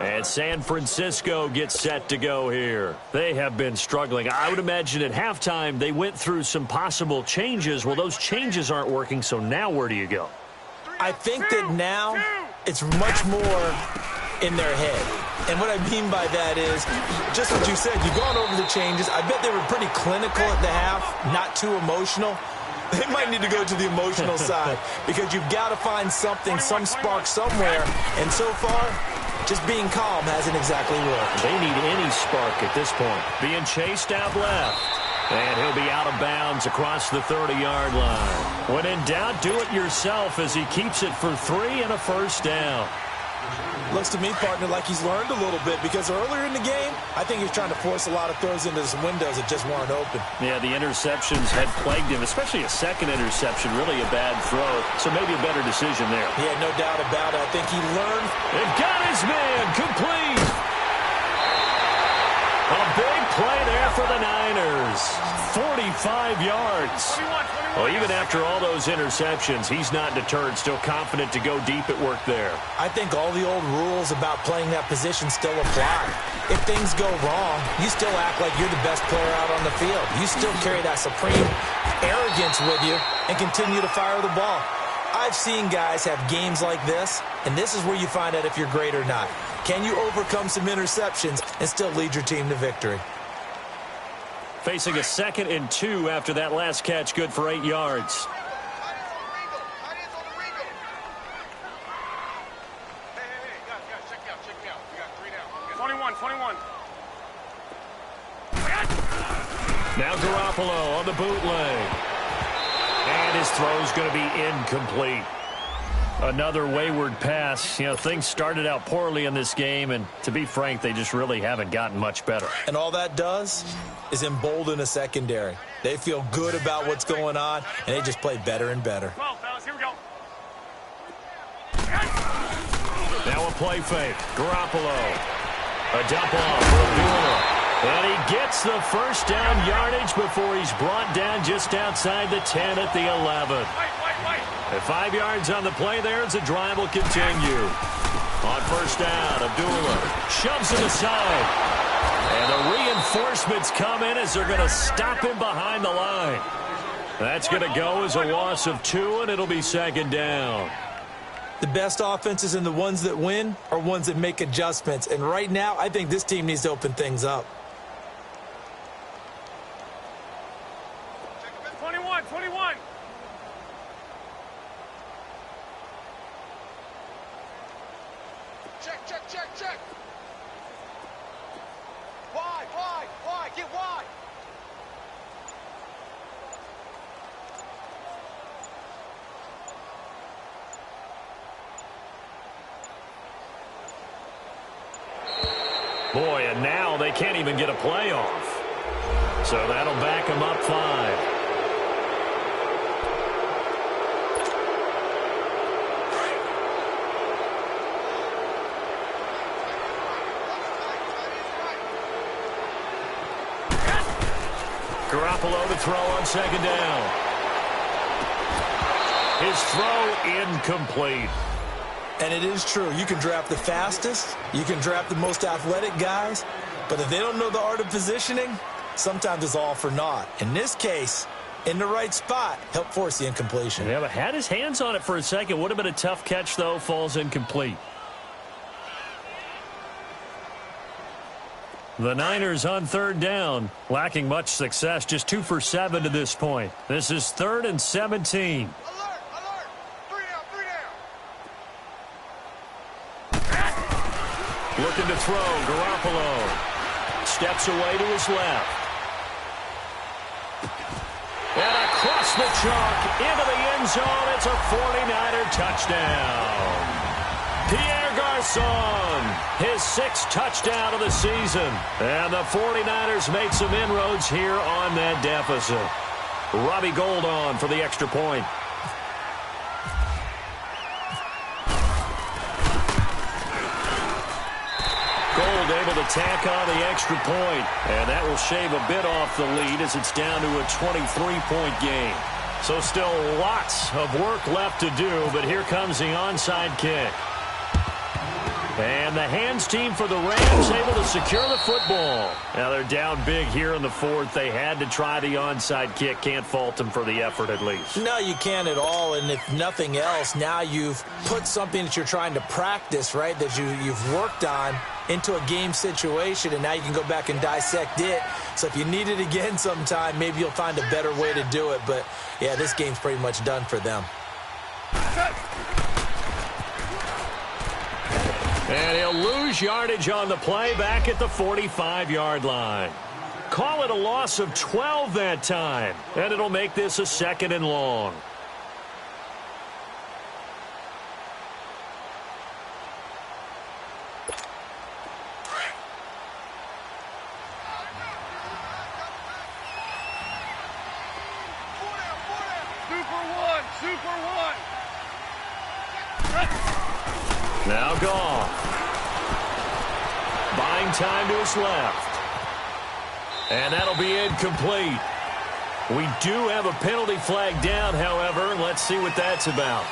And San Francisco gets set to go here. They have been struggling. I would imagine at halftime they went through some possible changes. Well, those changes aren't working, so now where do you go? I think that now it's much more in their head. And what I mean by that is, just what you said, you've gone over the changes. I bet they were pretty clinical at the half, not too emotional. They might need to go to the emotional side because you've got to find something, some spark somewhere. And so far, just being calm hasn't exactly worked. They need any spark at this point. Being chased out left. And he'll be out of bounds across the 30-yard line. When in doubt, do it yourself as he keeps it for 3 and a 1st down. Looks to me, partner, like he's learned a little bit because earlier in the game, I think he's trying to force a lot of throws into some windows that just weren't open. Yeah, the interceptions had plagued him, especially a second interception, really a bad throw. So maybe a better decision there. Yeah, no doubt about it. I think he learned. They've got his man complete. A big play there for the Niners. 45 yards. 21. Well, even after all those interceptions, he's not deterred, still confident to go deep at work there. I think all the old rules about playing that position still apply. If things go wrong, you still act like you're the best player out on the field. You still carry that supreme arrogance with you and continue to fire the ball. I've seen guys have games like this, and this is where you find out if you're great or not. Can you overcome some interceptions and still lead your team to victory? Facing a 2nd and 2 after that last catch, good for 8 yards. Hey, guys, check me out. We got 3 down. 21. Now Garoppolo on the bootleg. And his throw's going to be incomplete. Another wayward pass. You know, things started out poorly in this game, and to be frank, they just really haven't gotten much better. And all that does is embolden a secondary. They feel good about what's going on, and they just play better and better. 12, fellas, here we go. Now a play fake. Garoppolo. A dump off for Abdullah. And he gets the 1st down yardage before he's brought down just outside the 10 at the 11. Wait. At 5 yards on the play there as the drive will continue. On 1st down, Abdullah shoves him aside. And the reinforcements come in as they're going to stop him behind the line. That's going to go as a loss of 2, and it'll be 2nd down. The best offenses and the ones that win are ones that make adjustments. And right now, I think this team needs to open things up. 21. Check. Wide. Get wide. Boy, and now they can't even get a play off. So that'll back them up 5. Garoppolo to throw on 2nd down. His throw incomplete. And it is true. You can draft the fastest. You can draft the most athletic guys. But if they don't know the art of positioning, sometimes it's all for naught. In this case, in the right spot, helped force the incompletion. Yeah, but had his hands on it for a second. Would have been a tough catch, though. Falls incomplete. The Niners on third down, lacking much success, just 2 for 7 to this point. This is 3rd and 17. Alert, alert. 3 down. Looking to throw, Garoppolo steps away to his left. And across the chalk into the end zone, it's a 49er touchdown. Pierre Garçon, his 6th touchdown of the season. And the 49ers made some inroads here on that deficit. Robbie Gould on for the extra point. Gould able to tack on the extra point. And that will shave a bit off the lead as it's down to a 23-point game. So still lots of work left to do, but here comes the onside kick. And the hands team for the Rams able to secure the football. Now they're down big here in the 4th. They had to try the onside kick. Can't fault them for the effort at least. No, you can't at all. And if nothing else, now you've put something that you're trying to practice, right, that you've worked on into a game situation, and now you can go back and dissect it. So if you need it again sometime, maybe you'll find a better way to do it. But, yeah, this game's pretty much done for them. And he'll lose yardage on the play back at the 45-yard line. Call it a loss of 12 that time, and it'll make this a 2nd and long. Super one. Now gone. Buying time to his left. And that'll be incomplete. We do have a penalty flag down, however. Let's see what that's about.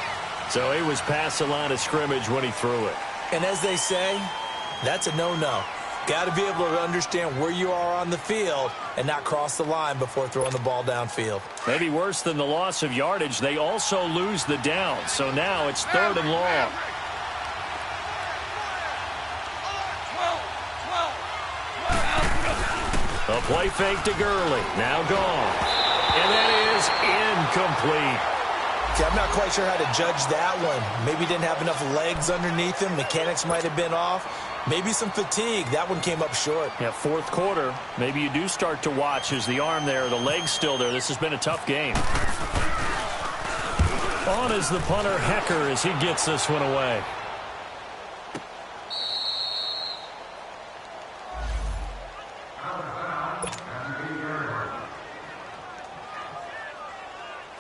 So he was past the line of scrimmage when he threw it. And as they say, that's a no-no. Got to be able to understand where you are on the field and not cross the line before throwing the ball downfield. Maybe worse than the loss of yardage, they also lose the down. So now it's 3rd and long. A play fake to Gurley. Now gone. And that is incomplete. See, I'm not quite sure how to judge that one. Maybe didn't have enough legs underneath him. Mechanics might have been off. Maybe some fatigue. That one came up short. Yeah, 4th quarter. Maybe you do start to watch as the arm there, the leg's still there. This has been a tough game. On is the punter, Hecker, as he gets this one away.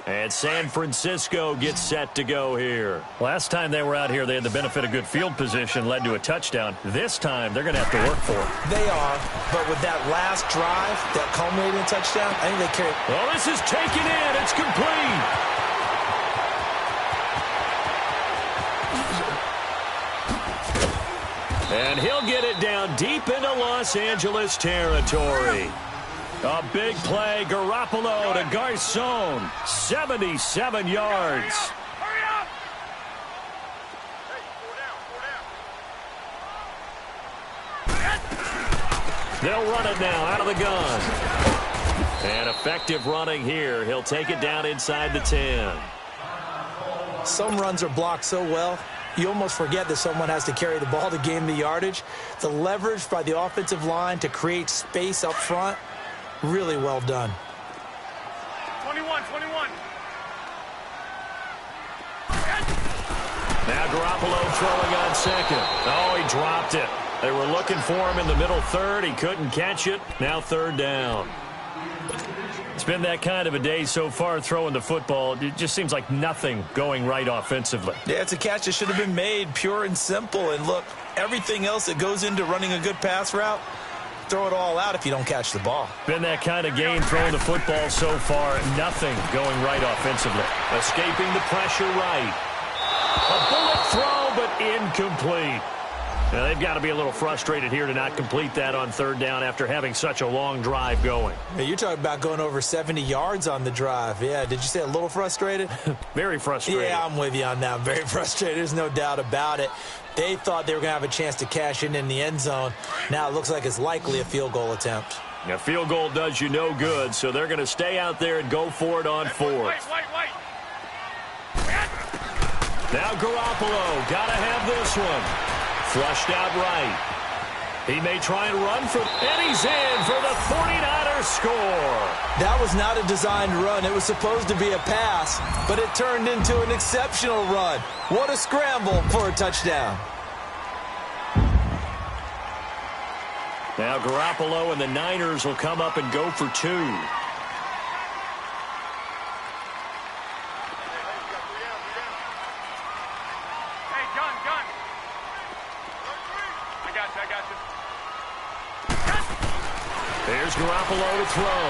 And San Francisco gets set to go here. Last time they were out here, they had the benefit of good field position, led to a touchdown. This time, they're going to have to work for it. They are, but with that last drive, that culminating touchdown, I think they carried. Well, this is taken in. It's complete. And he'll get it down deep into Los Angeles territory. A big play, Garoppolo to Garçon, 77 yards. Hurry up! Hey, 4 down. They'll run it now out of the gun. And effective running here. He'll take it down inside the 10. Some runs are blocked so well, you almost forget that someone has to carry the ball to gain the yardage. The leverage by the offensive line to create space up front, really well done. 21. Now Garoppolo throwing on 2nd. Oh, he dropped it. They were looking for him in the middle 3rd. He couldn't catch it. Now 3rd down. It's been that kind of a day so far throwing the football. It just seems like nothing going right offensively. Yeah, it's a catch that should have been made, pure and simple. And look, everything else that goes into running a good pass route, throw it all out if you don't catch the ball. Been that kind of game throwing the football so far. Nothing going right offensively. Escaping the pressure right. A bullet throw, but incomplete. Now, they've got to be a little frustrated here to not complete that on third down after having such a long drive going. Hey, you're talking about going over 70 yards on the drive. Yeah, did you say a little frustrated? Very frustrated. Yeah, I'm with you on that. Very frustrated. There's no doubt about it. They thought they were going to have a chance to cash in the end zone. Now it looks like it's likely a field goal attempt. A field goal does you no good, so they're going to stay out there and go for it on fourth. Wait. Now Garoppolo, got to have this one. Flushed out right. He may try and run for, and he's in for the 49ers score. That was not a designed run. It was supposed to be a pass, but it turned into an exceptional run. What a scramble for a touchdown. Now Garoppolo and the Niners will come up and go for two. Here's Garoppolo to throw.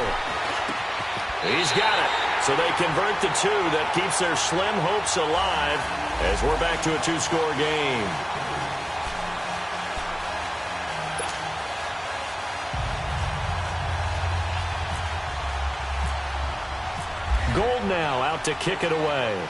He's got it. So they convert the two. That keeps their slim hopes alive as we're back to a two-score game. Gold now out to kick it away.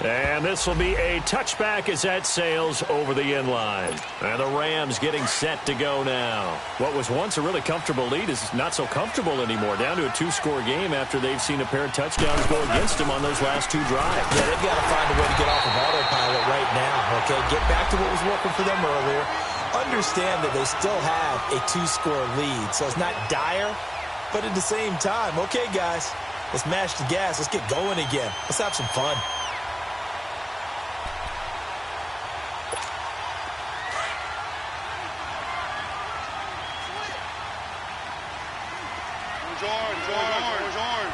And this will be a touchback as that sails over the end line. And the Rams getting set to go now. What was once a really comfortable lead is not so comfortable anymore. Down to a two-score game after they've seen a pair of touchdowns go against them on those last two drives. Yeah, they've got to find a way to get off of autopilot right now, okay? Get back to what was working for them earlier. Understand that they still have a two-score lead, so it's not dire, but at the same time, okay, guys, let's mash the gas. Let's get going again. Let's have some fun. Orange.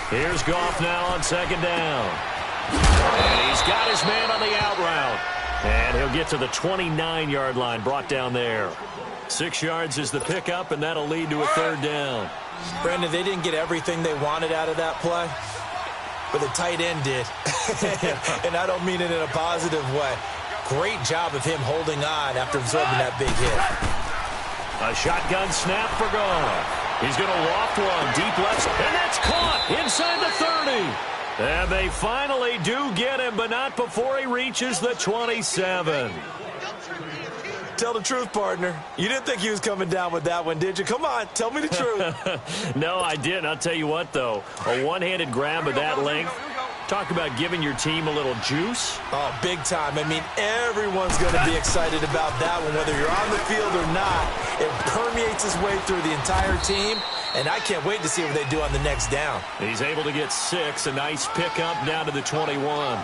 Here's Goff now on second down. And he's got his man on the out route. And he'll get to the 29-yard line, brought down there. 6 yards is the pickup, and that'll lead to a third down. Brandon, they didn't get everything they wanted out of that play, but the tight end did. And I don't mean it in a positive way. Great job of him holding on after absorbing that big hit. A shotgun snap for Goff. He's going to loft one deep left, and that's caught inside the 30. And they finally do get him, but not before he reaches the 27. Tell the truth, partner. You didn't think he was coming down with that one, did you? Come on, tell me the truth. No, I didn't. I'll tell you what, though. A one-handed grab of that length. Talk about giving your team a little juice. Oh, big time. I mean, everyone's going to be excited about that one, whether you're on the field or not. It permeates its way through the entire team, and I can't wait to see what they do on the next down. He's able to get 6, a nice pickup down to the 21.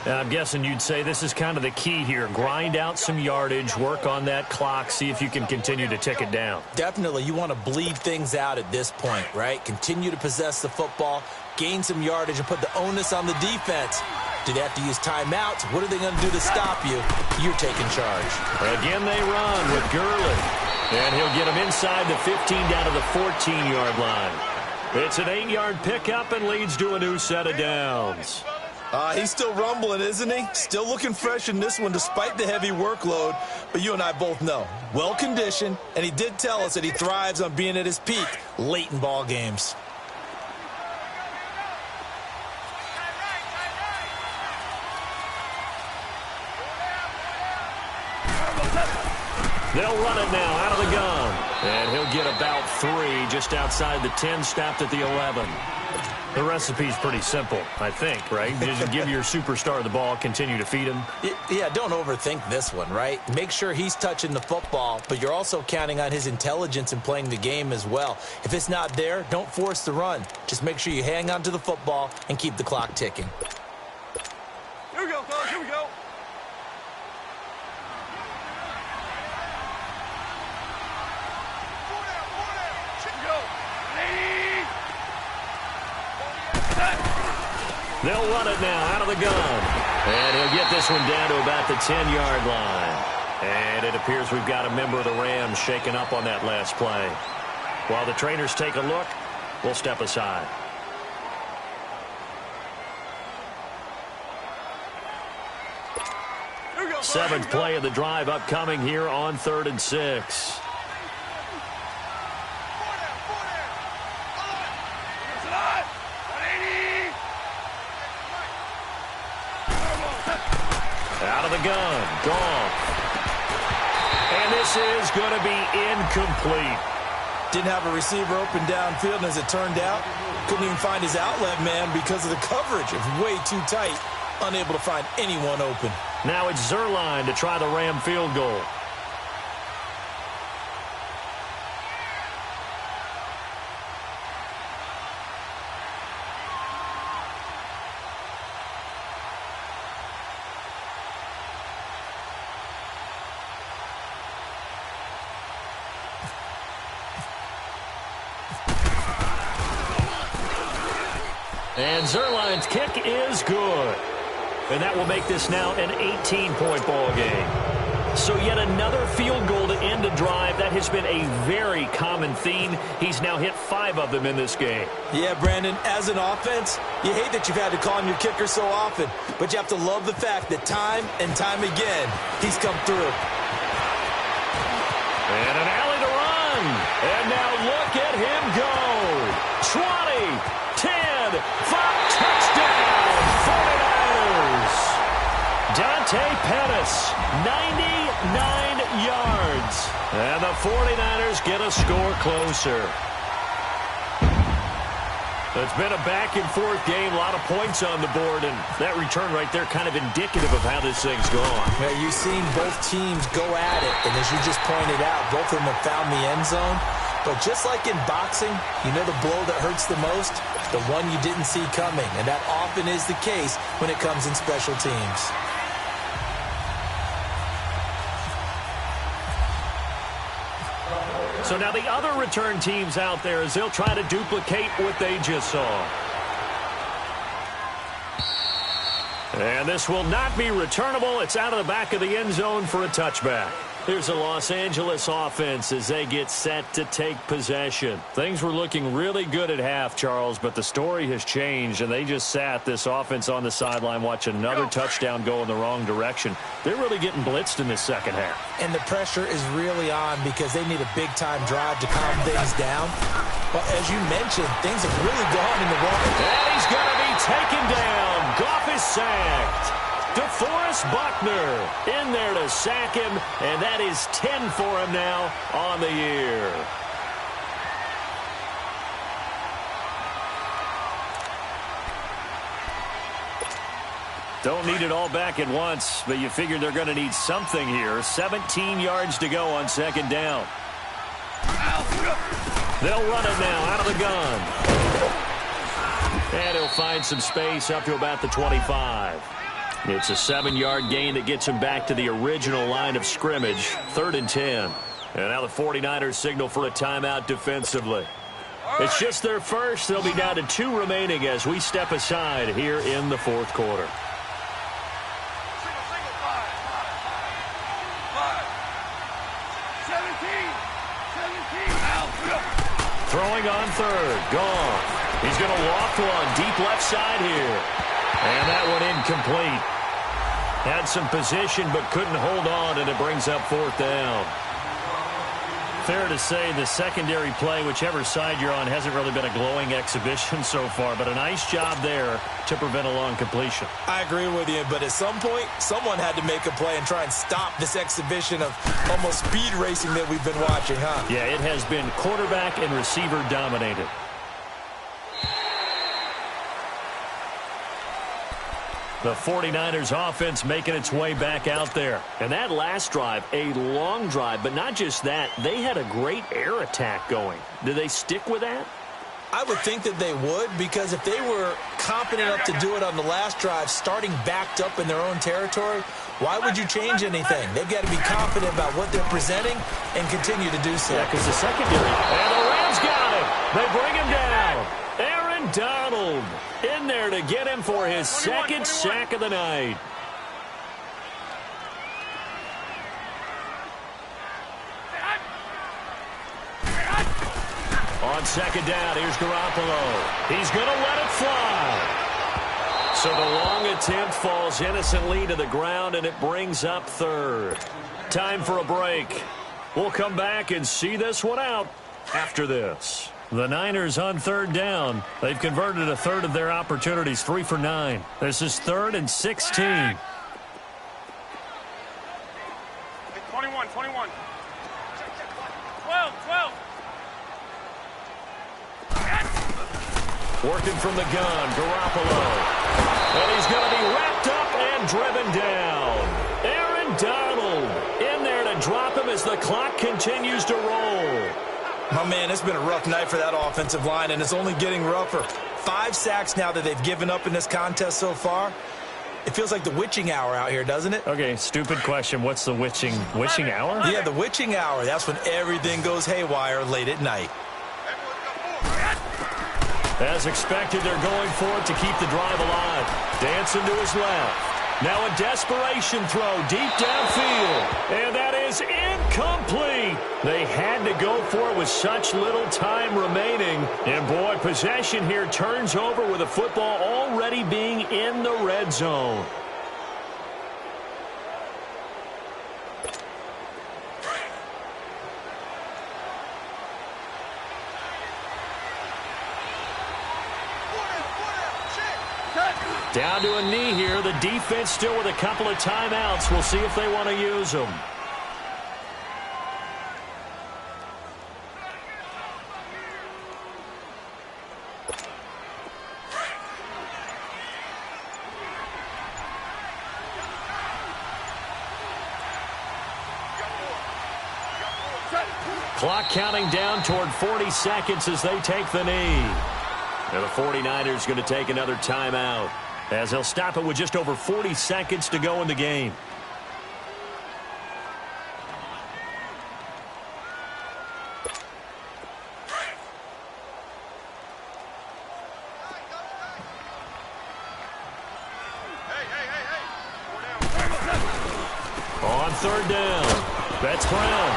And I'm guessing you'd say this is kind of the key here. Grind out some yardage, work on that clock, see if you can continue to tick it down. Definitely. You want to bleed things out at this point, right? Continue to possess the football, gain some yardage, and put the onus on the defense. Do they have to use timeouts? What are they going to do to stop you? You're taking charge. Again, they run with Gurley. And he'll get him inside the 15 down to the 14-yard line. It's an 8-yard pickup and leads to a new set of downs. He's still rumbling, isn't he? Still looking fresh in this one despite the heavy workload. But you and I both know, well-conditioned, and he did tell us that he thrives on being at his peak late in ball games. They'll run it now out of the gun. And he'll get about 3 just outside the 10, stopped at the 11. The recipe's pretty simple, I think, right? Just give your superstar the ball, continue to feed him. Yeah, don't overthink this one, right? Make sure he's touching the football, but you're also counting on his intelligence in playing the game as well. If it's not there, don't force the run. Just make sure you hang on to the football and keep the clock ticking. Here we go, fellas, here we go. They'll run it now out of the gun. And he'll get this one down to about the 10-yard line. And it appears we've got a member of the Rams shaken up on that last play. While the trainers take a look, we'll step aside. Seventh play of the drive upcoming here on 3rd and 6. Out of the gun, Goff. And this is going to be incomplete. Didn't have a receiver open downfield, and as it turned out, couldn't even find his outlet man because of the coverage. It was way too tight, unable to find anyone open. Now it's Zuerlein to try the Ram field goal. And Zuerlein's kick is good. And that will make this now an 18-point ball game. So yet another field goal to end a drive. That has been a very common theme. He's now hit 5 of them in this game. Yeah, Brandon, as an offense, you hate that you've had to call on your kicker so often, but you have to love the fact that time and time again, he's come through. And an alley to run. And now look at him go. 20, 10, 5, touchdown, 49ers. Dante Pettis, 99 yards. And the 49ers get a score closer. It's been a back-and-forth game, a lot of points on the board, and that return right there kind of indicative of how this thing's gone. Yeah, you've seen both teams go at it, and as you just pointed out, both of them have found the end zone. But just like in boxing, you know the blow that hurts the most? The one you didn't see coming, and that often is the case when it comes in special teams. So now the other return teams out there as they'll try to duplicate what they just saw. And this will not be returnable. It's out of the back of the end zone for a touchback. Here's the Los Angeles offense as they get set to take possession. Things were looking really good at half, Charles, but the story has changed, and they just sat this offense on the sideline watching another touchdown go in the wrong direction. They're really getting blitzed in this second half. And the pressure is really on because they need a big-time drive to calm things down. But as you mentioned, things have really gone in the wrong. And he's going to be taken down. Goff is sacked. DeForest Buckner in there to sack him, and that is 10 for him now on the year. Don't need it all back at once, but you figure they're going to need something here. 17 yards to go on second down. They'll run it now out of the gun. And he'll find some space up to about the 25. It's a 7-yard gain that gets him back to the original line of scrimmage. 3rd and 10. And now the 49ers signal for a timeout defensively. It's just their first. They'll be down to 2 remaining as we step aside here in the 4th quarter. Throwing on 3rd. Gone. He's going to loft one deep left side here. And that one incomplete. Had some position but couldn't hold on, and it brings up 4th down. Fair to say the secondary play, whichever side you're on, hasn't really been a glowing exhibition so far, but a nice job there to prevent a long completion. I agree with you, but at some point, someone had to make a play and try and stop this exhibition of almost speed racing that we've been watching, huh? Yeah, it has been quarterback and receiver dominated. The 49ers offense making its way back out there. And that last drive, a long drive, but not just that, they had a great air attack going. Do they stick with that? I would think that they would, because if they were confident enough to do it on the last drive, starting backed up in their own territory, why would you change anything? They've got to be confident about what they're presenting and continue to do so. Yeah, because the secondary, and the Rams got him. They bring him down. Aaron Donald in there to get him for his second sack of the night. on second down. Here's Garoppolo. He's going to let it fly. So the long attempt falls innocently to the ground, and it brings up third. Time for a break. We'll come back and see this one out after this. The Niners on third down. They've converted a third of their opportunities, 3 for 9. This is 3rd and 16. 21, 12. Working from the gun, Garoppolo. And he's going to be wrapped up and driven down. Aaron Donald in there to drop him as the clock continues to roll. My man, it's been a rough night for that offensive line, and it's only getting rougher. 5 sacks now that they've given up in this contest so far. It feels like the witching hour out here, doesn't it? Okay, stupid question. What's the witching hour? Yeah, the witching hour. That's when everything goes haywire late at night. As expected, they're going for it to keep the drive alive. Dancing to his left. Now a desperation throw deep downfield. And that is incomplete. They had to go for it with such little time remaining. And boy, possession here turns over with the football already being in the red zone. Down to a knee here. The defense still with a couple of timeouts. We'll see if they want to use them. Clock counting down toward 40 seconds as they take the knee. And the 49ers going to take another timeout, as they'll stop it with just over 40 seconds to go in the game. On third down, that's Brown.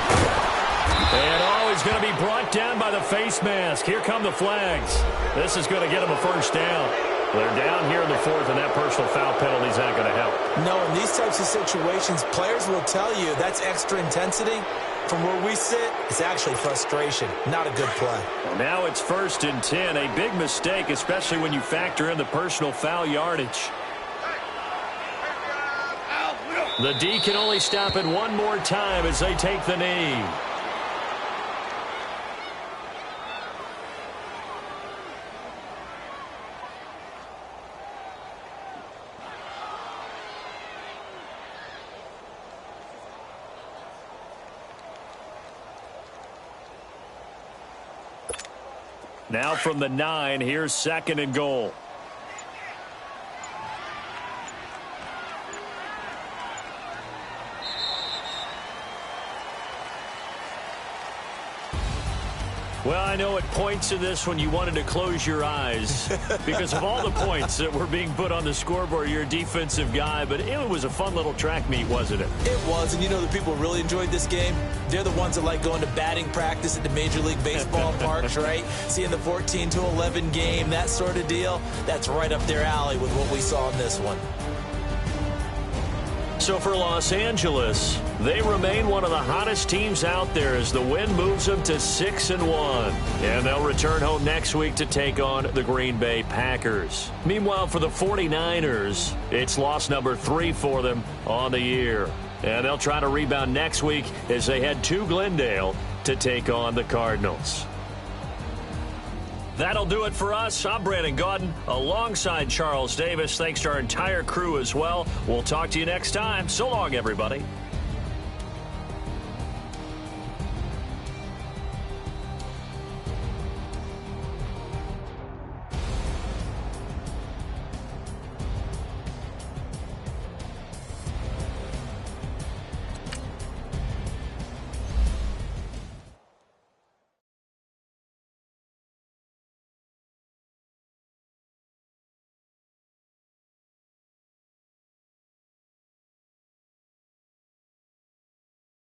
And he's going to be brought down by the face mask. Here come the flags. This is going to get him a first down. They're down here in the 4th, and that personal foul penalty is not going to help. No, in these types of situations, players will tell you that's extra intensity. From where we sit, it's actually frustration, not a good play. Well, now it's 1st and 10, a big mistake, especially when you factor in the personal foul yardage. The D can only stop it one more time as they take the knee. Now from the 9, here's 2nd and goal. Well, I know at points in this one you wanted to close your eyes because of all the points that were being put on the scoreboard. You're a defensive guy, but it was a fun little track meet, wasn't it? It was, and you know the people who really enjoyed this game? They're the ones that like going to batting practice at the Major League Baseball parks, right? Seeing the 14-11 game, that sort of deal. That's right up their alley with what we saw in this one. So for Los Angeles, they remain one of the hottest teams out there as the win moves them to 6-1. And they'll return home next week to take on the Green Bay Packers. Meanwhile, for the 49ers, it's loss number 3 for them on the year. And they'll try to rebound next week as they head to Glendale to take on the Cardinals. That'll do it for us. I'm Brandon Gaudin alongside Charles Davis. Thanks to our entire crew as well. We'll talk to you next time. So long, everybody.